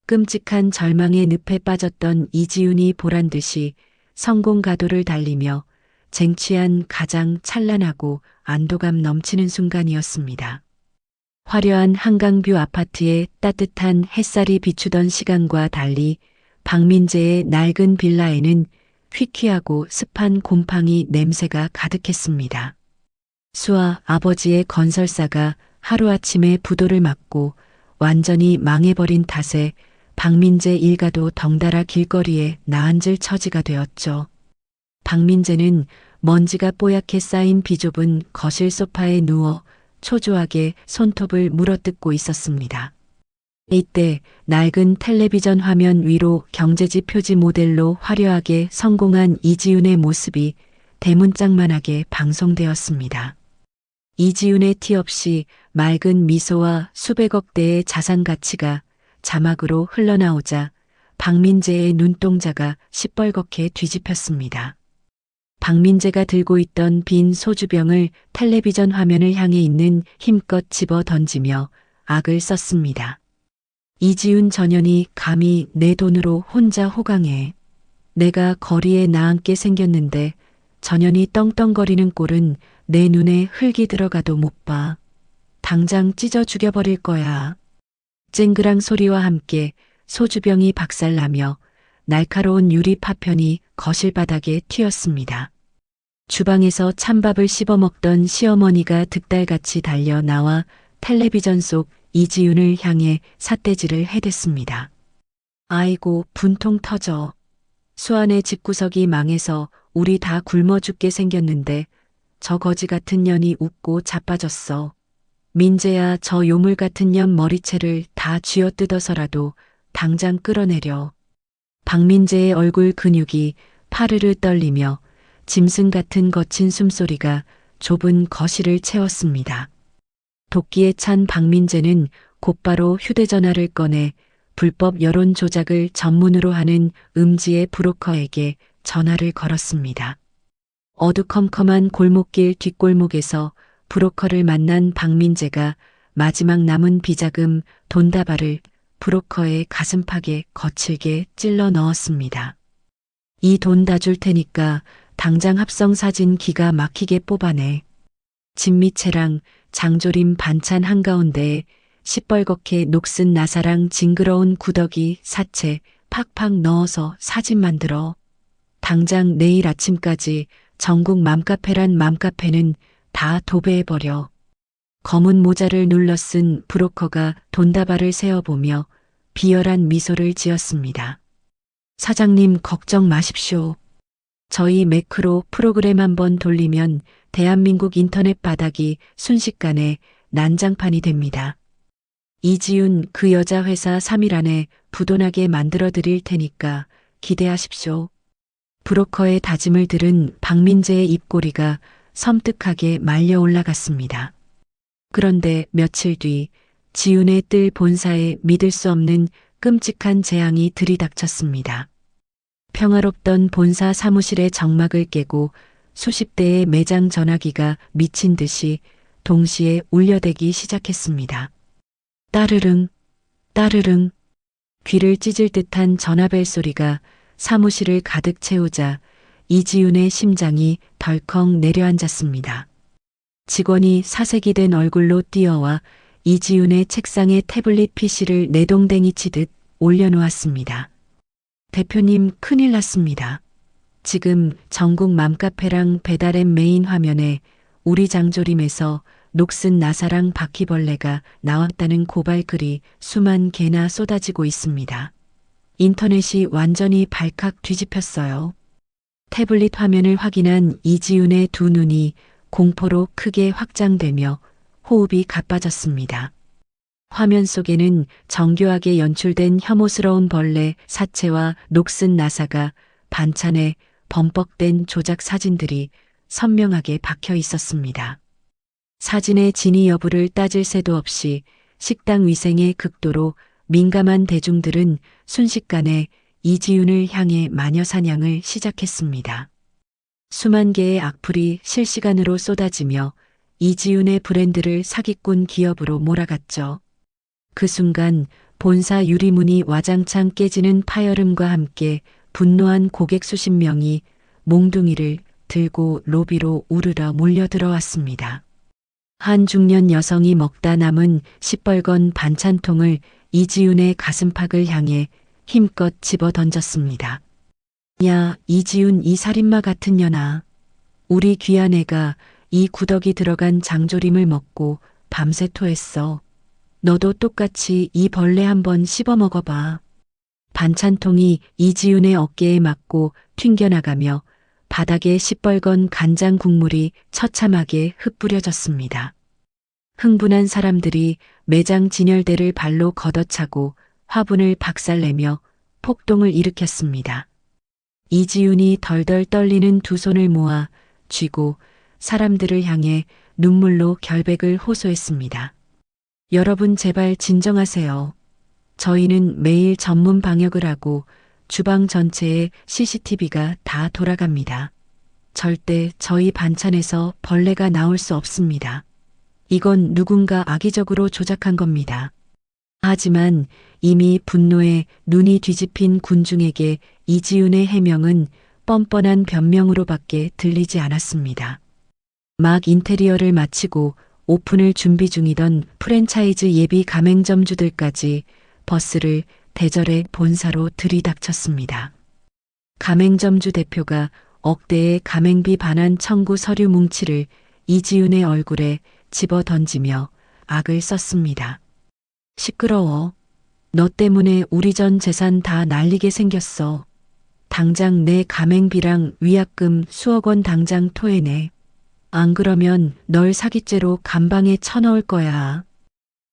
끔찍한 절망의 늪에 빠졌던 이지윤이 보란 듯이 성공 가도를 달리며 쟁취한 가장 찬란하고 안도감 넘치는 순간이었습니다. 화려한 한강뷰 아파트에 따뜻한 햇살이 비추던 시간과 달리 박민재의 낡은 빌라에는 휘퀴하고 습한 곰팡이 냄새가 가득했습니다. 수아 아버지의 건설사가 하루아침에 부도를 맞고 완전히 망해버린 탓에 박민재 일가도 덩달아 길거리에 나앉을 처지가 되었죠. 박민재는 먼지가 뽀얗게 쌓인 비좁은 거실 소파에 누워 초조하게 손톱을 물어뜯고 있었습니다. 이때 낡은 텔레비전 화면 위로 경제지 표지 모델로 화려하게 성공한 이지윤의 모습이 대문짝만하게 방송되었습니다. 이지윤의 티 없이 맑은 미소와 수백억 대의 자산 가치가 자막으로 흘러나오자 박민재의 눈동자가 시뻘겋게 뒤집혔습니다. 박민재가 들고 있던 빈 소주병을 텔레비전 화면을 향해 있는 힘껏 집어 던지며 악을 썼습니다. 이지윤 전연이 감히 내 돈으로 혼자 호강해. 내가 거리에 나앉게 생겼는데 전연이 떵떵거리는 꼴은 내 눈에 흙이 들어가도 못 봐. 당장 찢어 죽여버릴 거야. 쨍그랑 소리와 함께 소주병이 박살나며 날카로운 유리 파편이 거실 바닥에 튀었습니다. 주방에서 찬밥을 씹어먹던 시어머니가 득달같이 달려 나와 텔레비전 속 이지윤을 향해 삿대질을 해댔습니다. 아이고, 분통 터져. 수안의 집구석이 망해서 우리 다 굶어 죽게 생겼는데 저 거지 같은 년이 웃고 자빠졌어. 민재야, 저 요물 같은 년 머리채를 다 쥐어뜯어서라도 당장 끌어내려. 박민재의 얼굴 근육이 파르르 떨리며 짐승 같은 거친 숨소리가 좁은 거실을 채웠습니다. 도끼에 찬 박민재는 곧바로 휴대전화를 꺼내 불법 여론 조작을 전문으로 하는 음지의 브로커에게 전화를 걸었습니다. 어두컴컴한 골목길 뒷골목에서 브로커를 만난 박민재가 마지막 남은 비자금 돈다발을 브로커의 가슴팍에 거칠게 찔러 넣었습니다. 이 돈 다 줄 테니까 당장 합성 사진 기가 막히게 뽑아내. 진미채랑 장조림 반찬 한가운데에 시뻘겋게 녹슨 나사랑 징그러운 구더기 사채 팍팍 넣어서 사진 만들어. 당장 내일 아침까지 전국 맘카페란 맘카페는 다 도배해버려. 검은 모자를 눌러 쓴 브로커가 돈다발을 세어보며 비열한 미소를 지었습니다. 사장님, 걱정 마십시오. 저희 매크로 프로그램 한번 돌리면 대한민국 인터넷 바닥이 순식간에 난장판이 됩니다. 이지윤 그 여자 회사 3일 안에 부도나게 만들어 드릴 테니까 기대하십시오. 브로커의 다짐을 들은 박민재의 입꼬리가 섬뜩하게 말려 올라갔습니다. 그런데 며칠 뒤 지윤의 뜰 본사에 믿을 수 없는 끔찍한 재앙이 들이닥쳤습니다. 평화롭던 본사 사무실의 정막을 깨고 수십 대의 매장 전화기가 미친 듯이 동시에 울려대기 시작했습니다. 따르릉, 따르릉. 귀를 찢을 듯한 전화벨 소리가 사무실을 가득 채우자 이지윤의 심장이 덜컥 내려앉았습니다. 직원이 사색이 된 얼굴로 뛰어와 이지윤의 책상에 태블릿 PC를 내동댕이 치듯 올려놓았습니다. 대표님, 큰일 났습니다. 지금 전국 맘카페랑 배달앱 메인 화면에 우리 장조림에서 녹슨 나사랑 바퀴벌레가 나왔다는 고발글이 수만 개나 쏟아지고 있습니다. 인터넷이 완전히 발칵 뒤집혔어요. 태블릿 화면을 확인한 이지윤의 두 눈이 공포로 크게 확장되며 호흡이 가빠졌습니다. 화면 속에는 정교하게 연출된 혐오스러운 벌레 사체와 녹슨 나사가 반찬에 범벅된 조작 사진들이 선명하게 박혀 있었습니다. 사진의 진위 여부를 따질 새도 없이 식당 위생에 극도로 민감한 대중들은 순식간에 이지윤을 향해 마녀 사냥을 시작했습니다. 수만 개의 악플이 실시간으로 쏟아지며 이지윤의 브랜드를 사기꾼 기업으로 몰아갔죠. 그 순간 본사 유리문이 와장창 깨지는 파열음과 함께 분노한 고객 수십 명이 몽둥이를 들고 로비로 우르르 몰려들어왔습니다. 한 중년 여성이 먹다 남은 시뻘건 반찬통을 이지윤의 가슴팍을 향해 힘껏 집어 던졌습니다. 야, 이지윤 이 살인마 같은 년아. 우리 귀한 애가 이 구더기 들어간 장조림을 먹고 밤새 토했어. 너도 똑같이 이 벌레 한번 씹어 먹어봐. 반찬통이 이지윤의 어깨에 맞고 튕겨나가며 바닥에 시뻘건 간장 국물이 처참하게 흩뿌려졌습니다. 흥분한 사람들이 매장 진열대를 발로 걷어차고 화분을 박살내며 폭동을 일으켰습니다. 이지윤이 덜덜 떨리는 두 손을 모아 쥐고 사람들을 향해 눈물로 결백을 호소했습니다. 여러분 제발 진정하세요. 저희는 매일 전문 방역을 하고 주방 전체에 CCTV가 다 돌아갑니다. 절대 저희 반찬에서 벌레가 나올 수 없습니다. 이건 누군가 악의적으로 조작한 겁니다. 하지만 이미 분노에 눈이 뒤집힌 군중에게 이지윤의 해명은 뻔뻔한 변명으로밖에 들리지 않았습니다. 막 인테리어를 마치고 오픈을 준비 중이던 프랜차이즈 예비 가맹점주들까지 버스를 대절의 본사로 들이닥쳤습니다. 가맹점주 대표가 억대의 가맹비 반환 청구 서류 뭉치를 이지윤의 얼굴에 집어 던지며 악을 썼습니다. 시끄러워. 너 때문에 우리 전 재산 다 날리게 생겼어. 당장 내 가맹비랑 위약금 수억 원 당장 토해내. 안 그러면 널 사기죄로 감방에 쳐넣을 거야.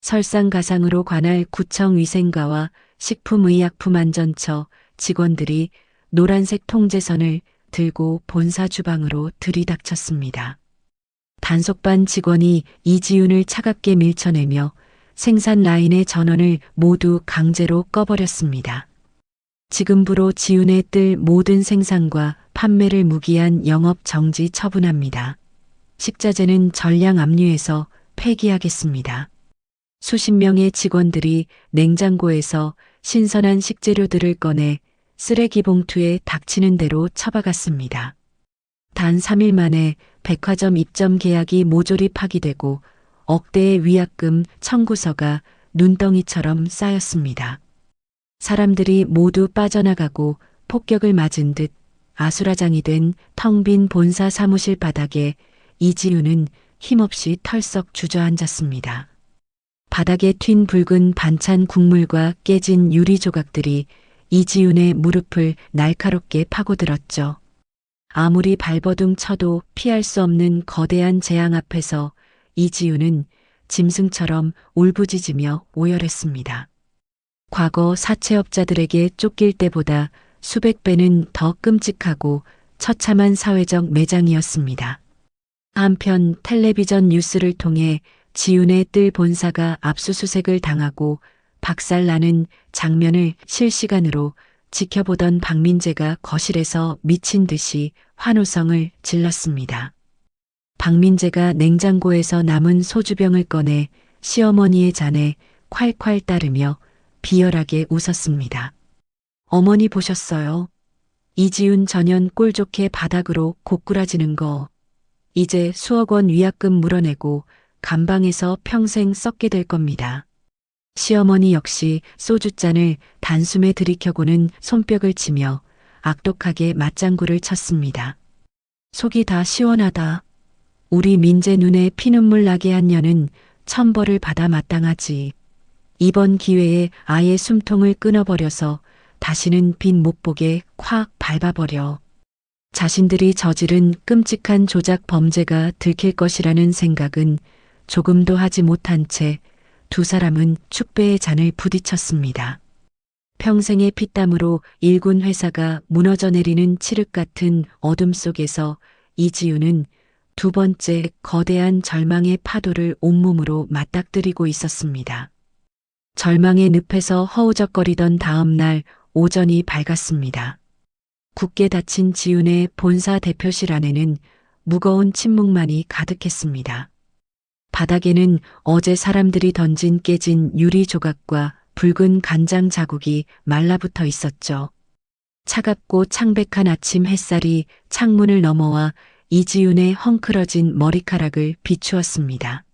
설상가상으로 관할 구청 위생과와 식품의약품안전처 직원들이 노란색 통제선을 들고 본사 주방으로 들이닥쳤습니다. 단속반 직원이 이지윤을 차갑게 밀쳐내며 생산 라인의 전원을 모두 강제로 꺼버렸습니다. 지금부로 지윤에 뜰 모든 생산과 판매를 무기한 영업 정지 처분합니다. 식자재는 전량 압류해서 폐기하겠습니다. 수십 명의 직원들이 냉장고에서 신선한 식재료들을 꺼내 쓰레기 봉투에 닥치는 대로 처박았습니다. 단 3일 만에 백화점 입점 계약이 모조리 파기되고 억대의 위약금 청구서가 눈덩이처럼 쌓였습니다. 사람들이 모두 빠져나가고 폭격을 맞은 듯 아수라장이 된 텅 빈 본사 사무실 바닥에 이지윤은 힘없이 털썩 주저앉았습니다. 바닥에 튄 붉은 반찬 국물과 깨진 유리 조각들이 이지윤의 무릎을 날카롭게 파고들었죠. 아무리 발버둥 쳐도 피할 수 없는 거대한 재앙 앞에서 이지윤은 짐승처럼 울부짖으며 오열했습니다. 과거 사채업자들에게 쫓길 때보다 수백 배는 더 끔찍하고 처참한 사회적 매장이었습니다. 한편 텔레비전 뉴스를 통해 지윤의 뜰 본사가 압수수색을 당하고 박살나는 장면을 실시간으로 지켜보던 박민재가 거실에서 미친 듯이 환호성을 질렀습니다. 박민재가 냉장고에서 남은 소주병을 꺼내 시어머니의 잔에 콸콸 따르며 비열하게 웃었습니다. 어머니 보셨어요? 이지윤 전년 꼴 좋게 바닥으로 고꾸라지는 거. 이제 수억 원 위약금 물어내고 감방에서 평생 썩게 될 겁니다. 시어머니 역시 소주잔을 단숨에 들이켜고는 손뼉을 치며 악독하게 맞장구를 쳤습니다. 속이 다 시원하다. 우리 민재 눈에 피눈물 나게 한 년은 천벌을 받아 마땅하지. 이번 기회에 아예 숨통을 끊어버려서 다시는 빛 못 보게 콱 밟아버려. 자신들이 저지른 끔찍한 조작 범죄가 들킬 것이라는 생각은 조금도 하지 못한 채 두 사람은 축배의 잔을 부딪혔습니다. 평생의 피땀으로 일군 회사가 무너져 내리는 칠흑 같은 어둠 속에서 이지우는 두 번째 거대한 절망의 파도를 온몸으로 맞닥뜨리고 있었습니다. 절망의 늪에서 허우적거리던 다음 날 오전이 밝았습니다. 굳게 닫힌 지훈의 본사 대표실 안에는 무거운 침묵만이 가득했습니다. 바닥에는 어제 사람들이 던진 깨진 유리 조각과 붉은 간장 자국이 말라붙어 있었죠. 차갑고 창백한 아침 햇살이 창문을 넘어와 이지훈의 헝클어진 머리카락을 비추었습니다.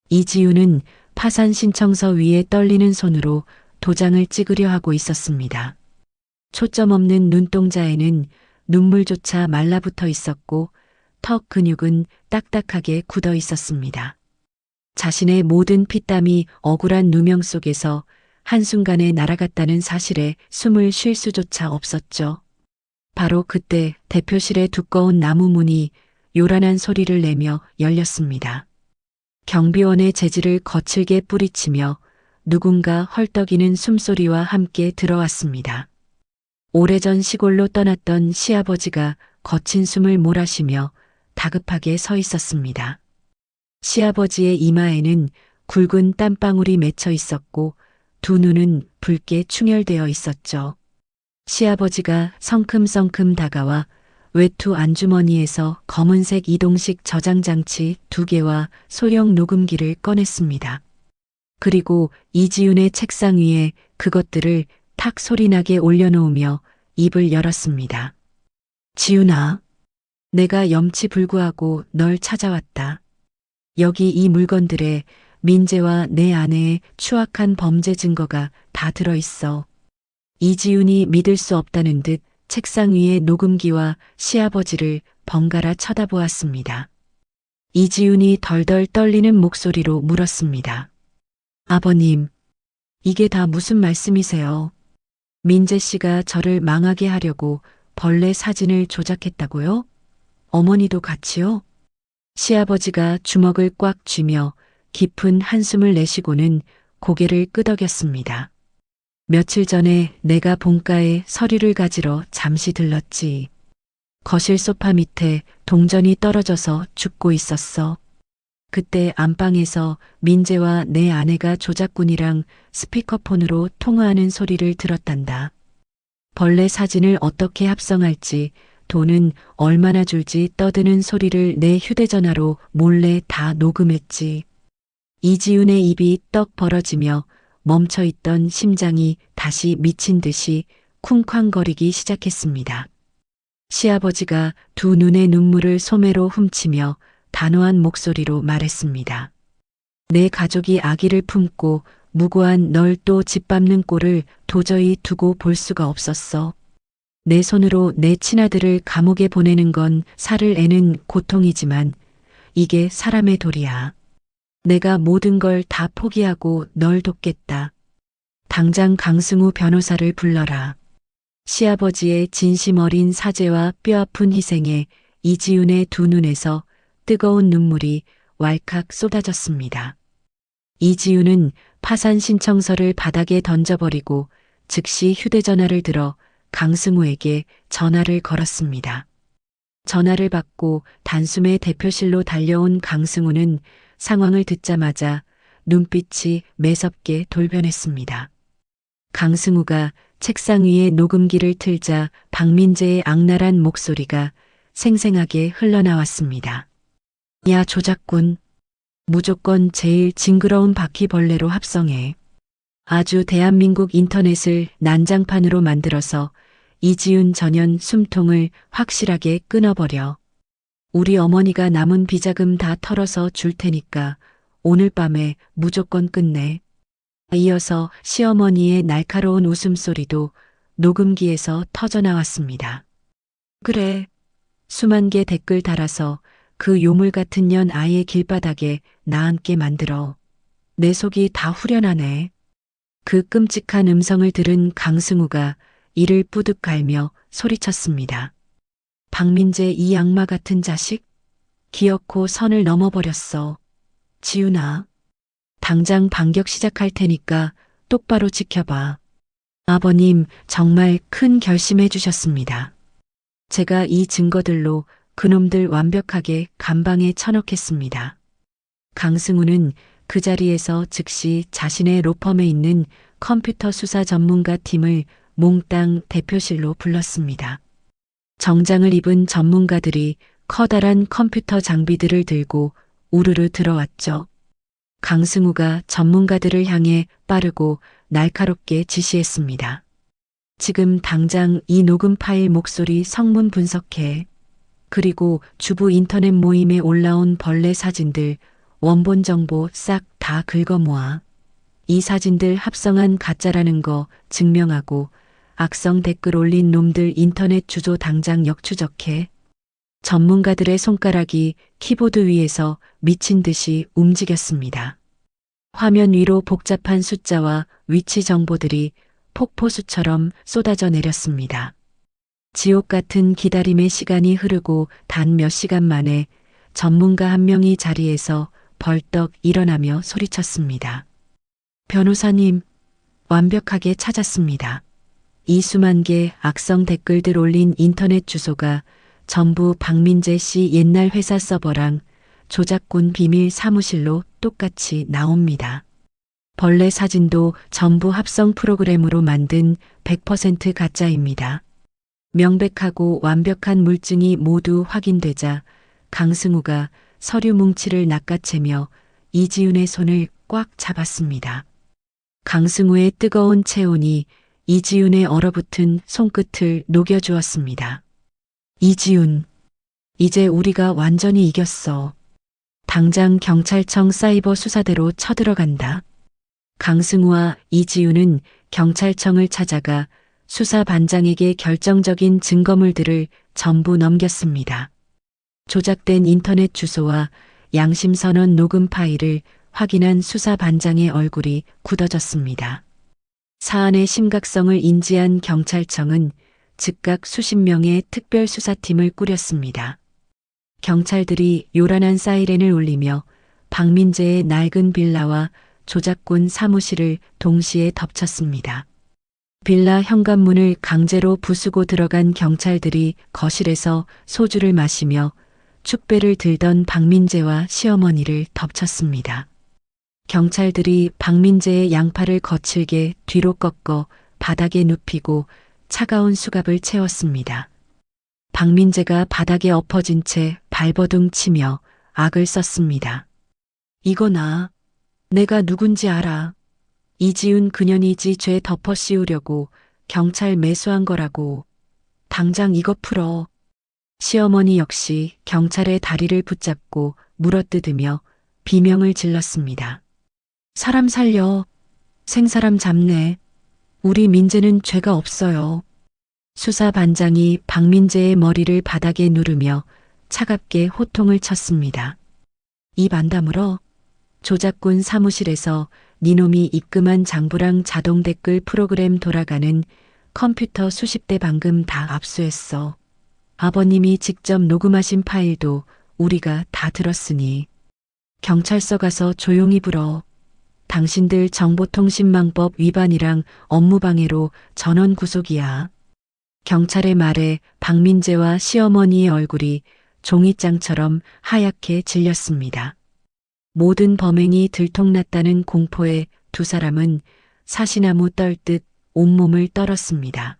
이지훈은 파산 신청서 위에 떨리는 손으로 도장을 찍으려 하고 있었습니다. 초점 없는 눈동자에는 눈물조차 말라붙어 있었고 턱 근육은 딱딱하게 굳어 있었습니다. 자신의 모든 피땀이 억울한 누명 속에서 한순간에 날아갔다는 사실에 숨을 쉴 수조차 없었죠. 바로 그때 대표실의 두꺼운 나무 문이 요란한 소리를 내며 열렸습니다. 경비원의 재질을 거칠게 뿌리치며 누군가 헐떡이는 숨소리와 함께 들어왔습니다. 오래전 시골로 떠났던 시아버지가 거친 숨을 몰아쉬며 다급하게 서 있었습니다. 시아버지의 이마에는 굵은 땀방울이 맺혀 있었고 두 눈은 붉게 충혈되어 있었죠. 시아버지가 성큼성큼 다가와 외투 안주머니에서 검은색 이동식 저장장치 2개와 소형 녹음기를 꺼냈습니다. 그리고 이지훈의 책상 위에 그것들을 탁 소리나게 올려놓으며 입을 열었습니다. 지훈아, 내가 염치불구하고 널 찾아왔다. 여기 이 물건들에 민재와 내 아내의 추악한 범죄 증거가 다 들어있어. 이지훈이 믿을 수 없다는 듯 책상 위의 녹음기와 시아버지를 번갈아 쳐다보았습니다. 이지훈이 덜덜 떨리는 목소리로 물었습니다. 아버님, 이게 다 무슨 말씀이세요? 민재 씨가 저를 망하게 하려고 벌레 사진을 조작했다고요? 어머니도 같이요? 시아버지가 주먹을 꽉 쥐며 깊은 한숨을 내쉬고는 고개를 끄덕였습니다. 며칠 전에 내가 본가에 서류를 가지러 잠시 들렀지. 거실 소파 밑에 동전이 떨어져서 죽고 있었어. 그때 안방에서 민재와 내 아내가 조작꾼이랑 스피커폰으로 통화하는 소리를 들었단다. 벌레 사진을 어떻게 합성할지, 돈은 얼마나 줄지 떠드는 소리를 내 휴대전화로 몰래 다 녹음했지. 이지훈의 입이 떡 벌어지며 멈춰있던 심장이 다시 미친 듯이 쿵쾅거리기 시작했습니다. 시아버지가 두 눈의 눈물을 소매로 훔치며 단호한 목소리로 말했습니다. 내 가족이 아기를 품고 무고한 널 또 짓밟는 꼴을 도저히 두고 볼 수가 없었어. 내 손으로 내 친아들을 감옥에 보내는 건 살을 애는 고통이지만 이게 사람의 도리야. 내가 모든 걸 다 포기하고 널 돕겠다. 당장 강승우 변호사를 불러라. 시아버지의 진심 어린 사죄와 뼈아픈 희생에 이지훈의 두 눈에서 뜨거운 눈물이 왈칵 쏟아졌습니다. 이지훈은 파산 신청서를 바닥에 던져버리고 즉시 휴대전화를 들어 강승우에게 전화를 걸었습니다. 전화를 받고 단숨에 대표실로 달려온 강승우는 상황을 듣자마자 눈빛이 매섭게 돌변했습니다. 강승우가 책상 위에 녹음기를 틀자 박민재의 악랄한 목소리가 생생하게 흘러나왔습니다. 야 조작꾼, 무조건 제일 징그러운 바퀴벌레로 합성해. 아주 대한민국 인터넷을 난장판으로 만들어서 이지훈 전현 숨통을 확실하게 끊어버려. 우리 어머니가 남은 비자금 다 털어서 줄 테니까 오늘 밤에 무조건 끝내. 이어서 시어머니의 날카로운 웃음소리도 녹음기에서 터져나왔습니다. 그래. 수만 개 댓글 달아서 그 요물 같은 년 아이의 길바닥에 나앉게 만들어. 내 속이 다 후련하네. 그 끔찍한 음성을 들은 강승우가 이를 뿌듯 갈며 소리쳤습니다. 박민재 이 악마 같은 자식? 기어코 선을 넘어버렸어. 지훈아, 당장 반격 시작할 테니까 똑바로 지켜봐. 아버님 정말 큰 결심해 주셨습니다. 제가 이 증거들로 그놈들 완벽하게 감방에 쳐넣겠습니다. 강승우는 그 자리에서 즉시 자신의 로펌에 있는 컴퓨터 수사 전문가 팀을 몽땅 대표실로 불렀습니다. 정장을 입은 전문가들이 커다란 컴퓨터 장비들을 들고 우르르 들어왔죠. 강승우가 전문가들을 향해 빠르고 날카롭게 지시했습니다. 지금 당장 이 녹음 파일 목소리 성문 분석해. 그리고 주부 인터넷 모임에 올라온 벌레 사진들, 원본 정보 싹 다 긁어 모아. 이 사진들 합성한 가짜라는 거 증명하고 악성 댓글 올린 놈들 인터넷 주소 당장 역추적해. 전문가들의 손가락이 키보드 위에서 미친 듯이 움직였습니다. 화면 위로 복잡한 숫자와 위치 정보들이 폭포수처럼 쏟아져 내렸습니다. 지옥 같은 기다림의 시간이 흐르고 단 몇 시간 만에 전문가 한 명이 자리에서 벌떡 일어나며 소리쳤습니다. 변호사님, 완벽하게 찾았습니다. 이 수만 개 악성 댓글들 올린 인터넷 주소가 전부 박민재 씨 옛날 회사 서버랑 조작꾼 비밀 사무실로 똑같이 나옵니다. 벌레 사진도 전부 합성 프로그램으로 만든 100% 가짜입니다. 명백하고 완벽한 물증이 모두 확인되자 강승우가 서류 뭉치를 낚아채며 이지훈의 손을 꽉 잡았습니다. 강승우의 뜨거운 체온이 이지훈의 얼어붙은 손끝을 녹여주었습니다. 이지훈, 이제 우리가 완전히 이겼어. 당장 경찰청 사이버 수사대로 쳐들어간다. 강승우와 이지훈은 경찰청을 찾아가 수사반장에게 결정적인 증거물들을 전부 넘겼습니다. 조작된 인터넷 주소와 양심선언 녹음 파일을 확인한 수사반장의 얼굴이 굳어졌습니다. 사안의 심각성을 인지한 경찰청은 즉각 수십 명의 특별수사팀을 꾸렸습니다. 경찰들이 요란한 사이렌을 울리며 박민재의 낡은 빌라와 조작꾼 사무실을 동시에 덮쳤습니다. 빌라 현관문을 강제로 부수고 들어간 경찰들이 거실에서 소주를 마시며 축배를 들던 박민재와 시어머니를 덮쳤습니다. 경찰들이 박민재의 양팔을 거칠게 뒤로 꺾어 바닥에 눕히고 차가운 수갑을 채웠습니다. 박민재가 바닥에 엎어진 채 발버둥 치며 악을 썼습니다. 이거 내가 누군지 알아. 이지훈 그년이지 죄 덮어 씌우려고 경찰 매수한 거라고. 당장 이거 풀어. 시어머니 역시 경찰의 다리를 붙잡고 물어뜯으며 비명을 질렀습니다. 사람 살려. 생사람 잡네. 우리 민재는 죄가 없어요. 수사반장이 박민재의 머리를 바닥에 누르며 차갑게 호통을 쳤습니다. 입 안 다물어. 조작꾼 사무실에서 니놈이 입금한 장부랑 자동 댓글 프로그램 돌아가는 컴퓨터 수십 대 방금 다 압수했어. 아버님이 직접 녹음하신 파일도 우리가 다 들었으니 경찰서 가서 조용히 불어. 당신들 정보통신망법 위반이랑 업무방해로 전원 구속이야. 경찰의 말에 박민재와 시어머니의 얼굴이 종이장처럼 하얗게 질렸습니다. 모든 범행이 들통났다는 공포에 두 사람은 사시나무 떨듯 온몸을 떨었습니다.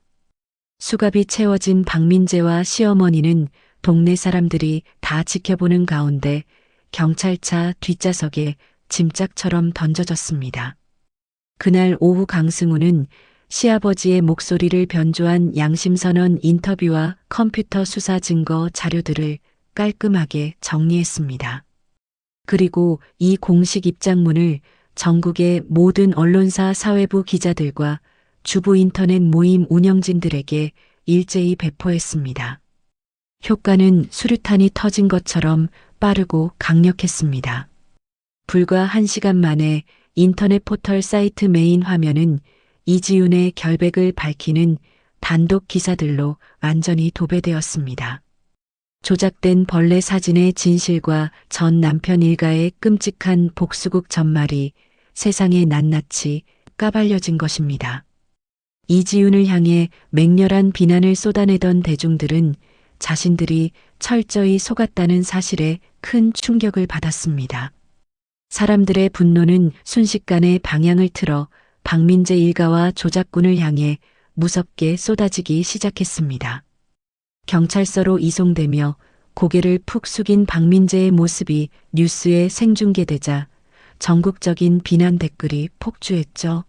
수갑이 채워진 박민재와 시어머니는 동네 사람들이 다 지켜보는 가운데 경찰차 뒷좌석에 짐짝처럼 던져졌습니다. 그날 오후 강승우는 시아버지의 목소리를 변조한 양심선언 인터뷰와 컴퓨터 수사 증거 자료들을 깔끔하게 정리했습니다. 그리고 이 공식 입장문을 전국의 모든 언론사 사회부 기자들과 주부 인터넷 모임 운영진들에게 일제히 배포했습니다. 효과는 수류탄이 터진 것처럼 빠르고 강력했습니다. 불과 1시간 만에 인터넷 포털 사이트 메인 화면은 이지훈의 결백을 밝히는 단독 기사들로 완전히 도배되었습니다. 조작된 벌레 사진의 진실과 전 남편 일가의 끔찍한 복수국 전말이 세상에 낱낱이 까발려진 것입니다. 이지윤을 향해 맹렬한 비난을 쏟아내던 대중들은 자신들이 철저히 속았다는 사실에 큰 충격을 받았습니다. 사람들의 분노는 순식간에 방향을 틀어 박민재 일가와 조작군을 향해 무섭게 쏟아지기 시작했습니다. 경찰서로 이송되며 고개를 푹 숙인 박민재의 모습이 뉴스에 생중계되자 전국적인 비난 댓글이 폭주했죠.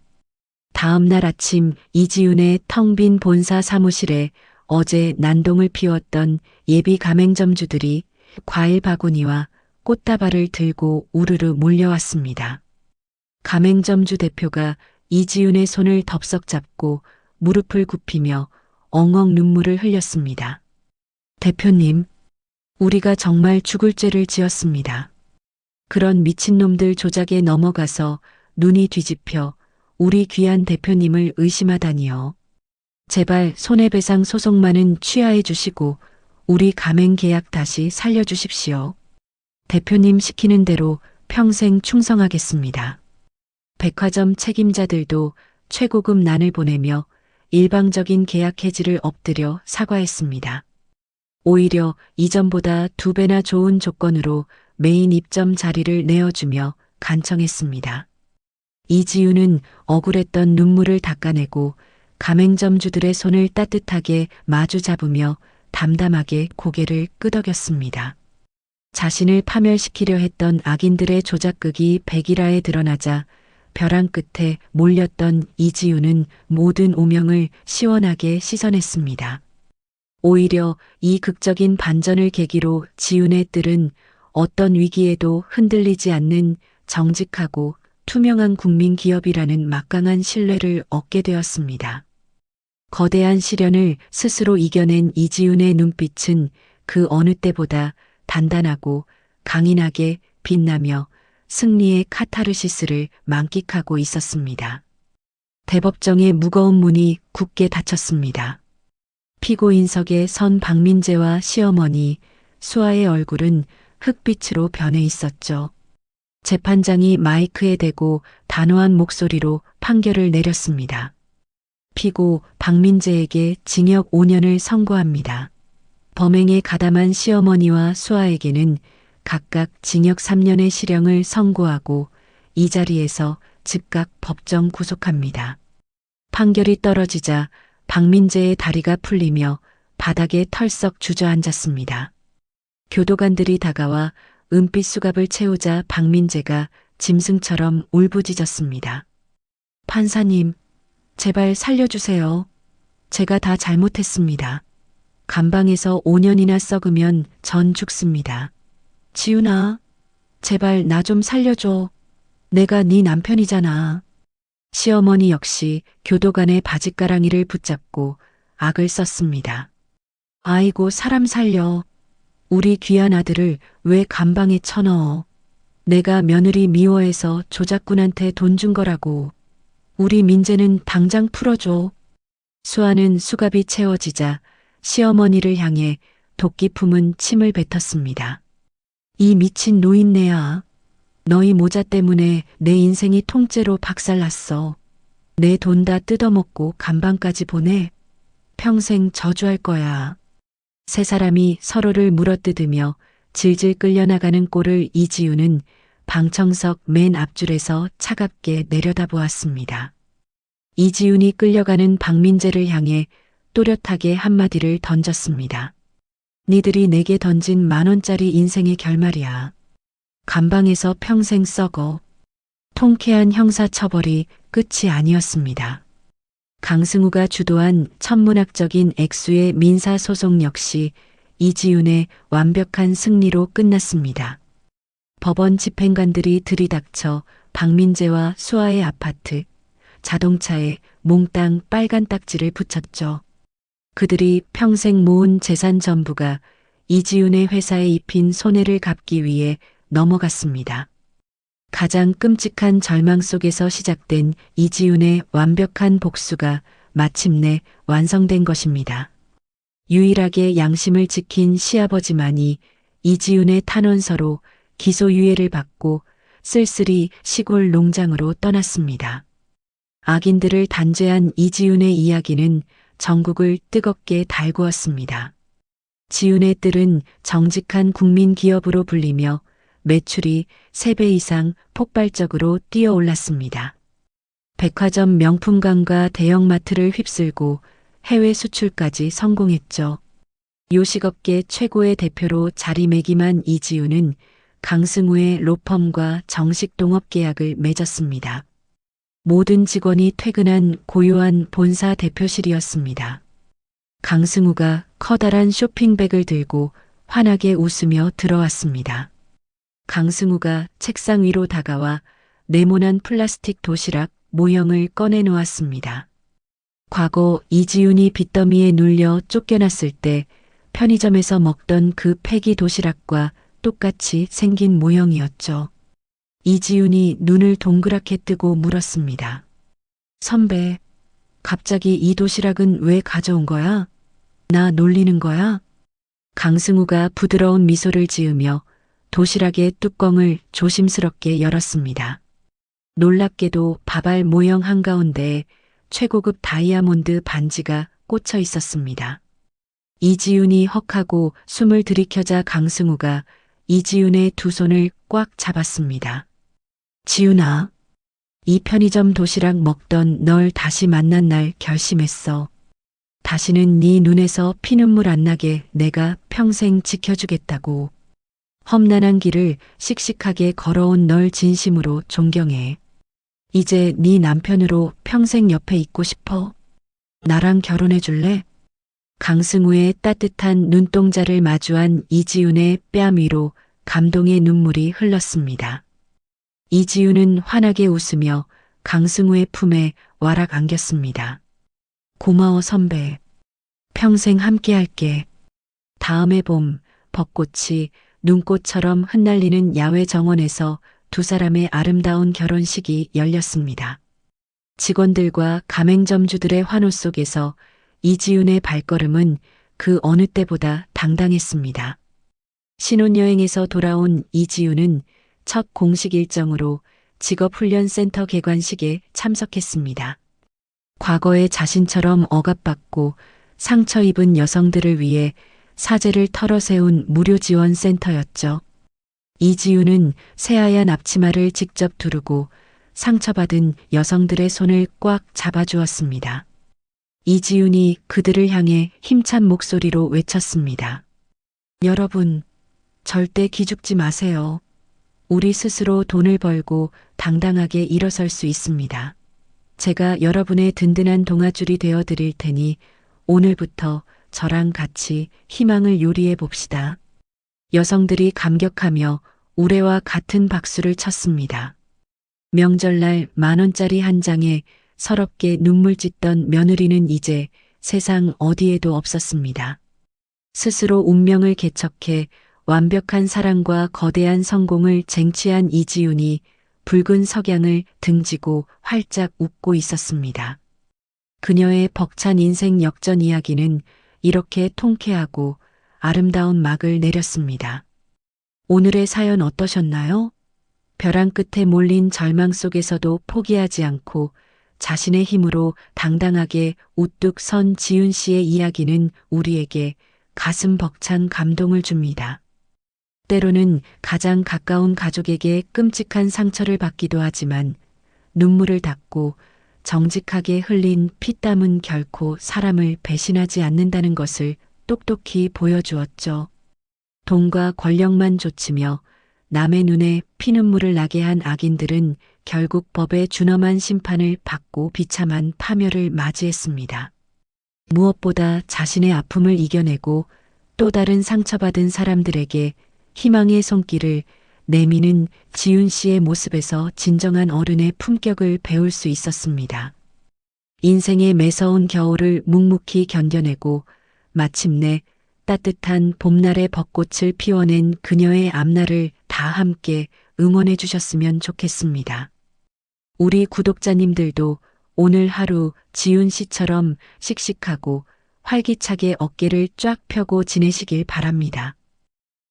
다음 날 아침 이지윤의 텅 빈 본사 사무실에 어제 난동을 피웠던 예비 가맹점주들이 과일 바구니와 꽃다발을 들고 우르르 몰려왔습니다. 가맹점주 대표가 이지윤의 손을 덥석 잡고 무릎을 굽히며 엉엉 눈물을 흘렸습니다. 대표님, 우리가 정말 죽을 죄를 지었습니다. 그런 미친놈들 조작에 넘어가서 눈이 뒤집혀 우리 귀한 대표님을 의심하다니요. 제발 손해배상 소송만은 취하해 주시고 우리 가맹 계약 다시 살려주십시오. 대표님 시키는 대로 평생 충성하겠습니다. 백화점 책임자들도 최고급 난을 보내며 일방적인 계약 해지를 엎드려 사과했습니다. 오히려 이전보다 2배나 좋은 조건으로 메인 입점 자리를 내어주며 간청했습니다. 이지윤은 억울했던 눈물을 닦아내고 가맹점주들의 손을 따뜻하게 마주 잡으며 담담하게 고개를 끄덕였습니다. 자신을 파멸시키려 했던 악인들의 조작극이 백일화에 드러나자 벼랑 끝에 몰렸던 이지윤은 모든 오명을 시원하게 씻어냈습니다. 오히려 이 극적인 반전을 계기로 지윤의 뜰은 어떤 위기에도 흔들리지 않는 정직하고 투명한 국민 기업이라는 막강한 신뢰를 얻게 되었습니다. 거대한 시련을 스스로 이겨낸 이지윤의 눈빛은 그 어느 때보다 단단하고 강인하게 빛나며 승리의 카타르시스를 만끽하고 있었습니다. 대법정의 무거운 문이 굳게 닫혔습니다. 피고인석에 선 박민재와 시어머니 수아의 얼굴은 흑빛으로 변해 있었죠. 재판장이 마이크에 대고 단호한 목소리로 판결을 내렸습니다. 피고 박민재에게 징역 5년을 선고합니다. 범행에 가담한 시어머니와 수아에게는 각각 징역 3년의 실형을 선고하고 이 자리에서 즉각 법정 구속합니다. 판결이 떨어지자 박민재의 다리가 풀리며 바닥에 털썩 주저앉았습니다. 교도관들이 다가와 은빛 수갑을 채우자 박민재가 짐승처럼 울부짖었습니다. 판사님, 제발 살려주세요. 제가 다 잘못했습니다. 감방에서 5년이나 썩으면 전 죽습니다. 지윤아, 제발 나 좀 살려줘. 내가 네 남편이잖아. 시어머니 역시 교도관의 바짓가랑이를 붙잡고 악을 썼습니다. 아이고 사람 살려. 우리 귀한 아들을 왜 감방에 쳐넣어. 내가 며느리 미워해서 조작꾼한테 돈 준 거라고. 우리 민재는 당장 풀어줘. 수아는 수갑이 채워지자 시어머니를 향해 도끼 품은 침을 뱉었습니다. 이 미친 노인네야. 너희 모자 때문에 내 인생이 통째로 박살났어. 내 돈 다 뜯어먹고 감방까지 보내. 평생 저주할 거야. 세 사람이 서로를 물어뜯으며 질질 끌려나가는 꼴을 이지윤은 방청석 맨 앞줄에서 차갑게 내려다보았습니다. 이지윤이 끌려가는 박민재를 향해 또렷하게 한마디를 던졌습니다. 니들이 내게 던진 10,000원짜리 인생의 결말이야. 감방에서 평생 썩어. 통쾌한 형사처벌이 끝이 아니었습니다. 강승우가 주도한 천문학적인 액수의 민사소송 역시 이지윤의 완벽한 승리로 끝났습니다. 법원 집행관들이 들이닥쳐 박민재와 수아의 아파트, 자동차에 몽땅 빨간 딱지를 붙였죠. 그들이 평생 모은 재산 전부가 이지윤의 회사에 입힌 손해를 갚기 위해 넘어갔습니다. 가장 끔찍한 절망 속에서 시작된 이지윤의 완벽한 복수가 마침내 완성된 것입니다. 유일하게 양심을 지킨 시아버지만이 이지훈의 탄원서로 기소유예를 받고 쓸쓸히 시골 농장으로 떠났습니다. 악인들을 단죄한 이지훈의 이야기는 전국을 뜨겁게 달구었습니다. 지훈의 뜰은 정직한 국민 기업으로 불리며 매출이 3배 이상 폭발적으로 뛰어올랐습니다. 백화점 명품관과 대형마트를 휩쓸고 해외 수출까지 성공했죠. 요식업계 최고의 대표로 자리매김한 이지훈은 강승우의 로펌과 정식 동업 계약을 맺었습니다. 모든 직원이 퇴근한 고요한 본사 대표실이었습니다. 강승우가 커다란 쇼핑백을 들고 환하게 웃으며 들어왔습니다. 강승우가 책상 위로 다가와 네모난 플라스틱 도시락 모형을 꺼내놓았습니다. 과거 이지훈이 빚더미에 눌려 쫓겨났을 때 편의점에서 먹던 그 폐기 도시락과 똑같이 생긴 모형이었죠. 이지훈이 눈을 동그랗게 뜨고 물었습니다. 선배, 갑자기 이 도시락은 왜 가져온 거야? 나 놀리는 거야? 강승우가 부드러운 미소를 지으며 도시락의 뚜껑을 조심스럽게 열었습니다. 놀랍게도 밥알 모형 한가운데에 최고급 다이아몬드 반지가 꽂혀 있었습니다. 이지훈이 헉하고 숨을 들이켜자 강승우가 이지훈의 두 손을 꽉 잡았습니다. 지훈아, 이 편의점 도시락 먹던 널 다시 만난 날 결심했어. 다시는 네 눈에서 피눈물 안 나게 내가 평생 지켜주겠다고. 험난한 길을 씩씩하게 걸어온 널 진심으로 존경해. 이제 네 남편으로 평생 옆에 있고 싶어. 나랑 결혼해 줄래? 강승우의 따뜻한 눈동자를 마주한 이지훈의 뺨 위로 감동의 눈물이 흘렀습니다. 이지훈은 환하게 웃으며 강승우의 품에 와락 안겼습니다. 고마워 선배. 평생 함께할게. 다음해 봄 벚꽃이 눈꽃처럼 흩날리는 야외 정원에서 두 사람의 아름다운 결혼식이 열렸습니다. 직원들과 가맹점주들의 환호 속에서 이지훈의 발걸음은 그 어느 때보다 당당했습니다. 신혼여행에서 돌아온 이지훈은 첫 공식 일정으로 직업훈련센터 개관식에 참석했습니다. 과거의 자신처럼 억압받고 상처 입은 여성들을 위해 사제를 털어세운 무료 지원 센터였죠. 이지훈은 새하얀 앞치마를 직접 두르고 상처받은 여성들의 손을 꽉 잡아주었습니다. 이지훈이 그들을 향해 힘찬 목소리로 외쳤습니다. 여러분, 절대 기죽지 마세요. 우리 스스로 돈을 벌고 당당하게 일어설 수 있습니다. 제가 여러분의 든든한 동아줄이 되어 드릴 테니 오늘부터 저랑 같이 희망을 요리해 봅시다. 여성들이 감격하며 우레와 같은 박수를 쳤습니다. 명절날 10,000원짜리 한 장에 서럽게 눈물 짓던 며느리는 이제 세상 어디에도 없었습니다. 스스로 운명을 개척해 완벽한 사랑과 거대한 성공을 쟁취한 이지훈이 붉은 석양을 등지고 활짝 웃고 있었습니다. 그녀의 벅찬 인생 역전 이야기는 이렇게 통쾌하고 아름다운 막을 내렸습니다. 오늘의 사연 어떠셨나요? 벼랑 끝에 몰린 절망 속에서도 포기하지 않고 자신의 힘으로 당당하게 우뚝 선 지훈 씨의 이야기는 우리에게 가슴 벅찬 감동을 줍니다. 때로는 가장 가까운 가족에게 끔찍한 상처를 받기도 하지만 눈물을 닦고 정직하게 흘린 피땀은 결코 사람을 배신하지 않는다는 것을 똑똑히 보여주었죠. 돈과 권력만 좇으며 남의 눈에 피눈물을 나게 한 악인들은 결국 법의 준엄한 심판을 받고 비참한 파멸을 맞이했습니다. 무엇보다 자신의 아픔을 이겨내고 또 다른 상처받은 사람들에게 희망의 손길을 내미는 지훈 씨의 모습에서 진정한 어른의 품격을 배울 수 있었습니다. 인생의 매서운 겨울을 묵묵히 견뎌내고 마침내 따뜻한 봄날의 벚꽃을 피워낸 그녀의 앞날을 다 함께 응원해 주셨으면 좋겠습니다. 우리 구독자님들도 오늘 하루 지훈 씨처럼 씩씩하고 활기차게 어깨를 쫙 펴고 지내시길 바랍니다.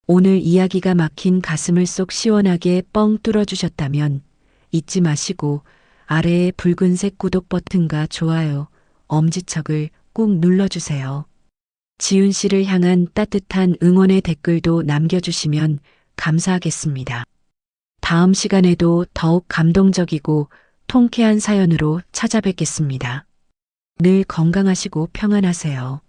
오늘 이야기가 막힌 가슴을 쏙 시원하게 뻥 뚫어주셨다면 잊지 마시고 아래의 붉은색 구독 버튼과 좋아요, 엄지척을 꾹 눌러주세요. 지훈 씨를 향한 따뜻한 응원의 댓글도 남겨주시면 감사하겠습니다. 다음 시간에도 더욱 감동적이고 통쾌한 사연으로 찾아뵙겠습니다. 늘 건강하시고 평안하세요.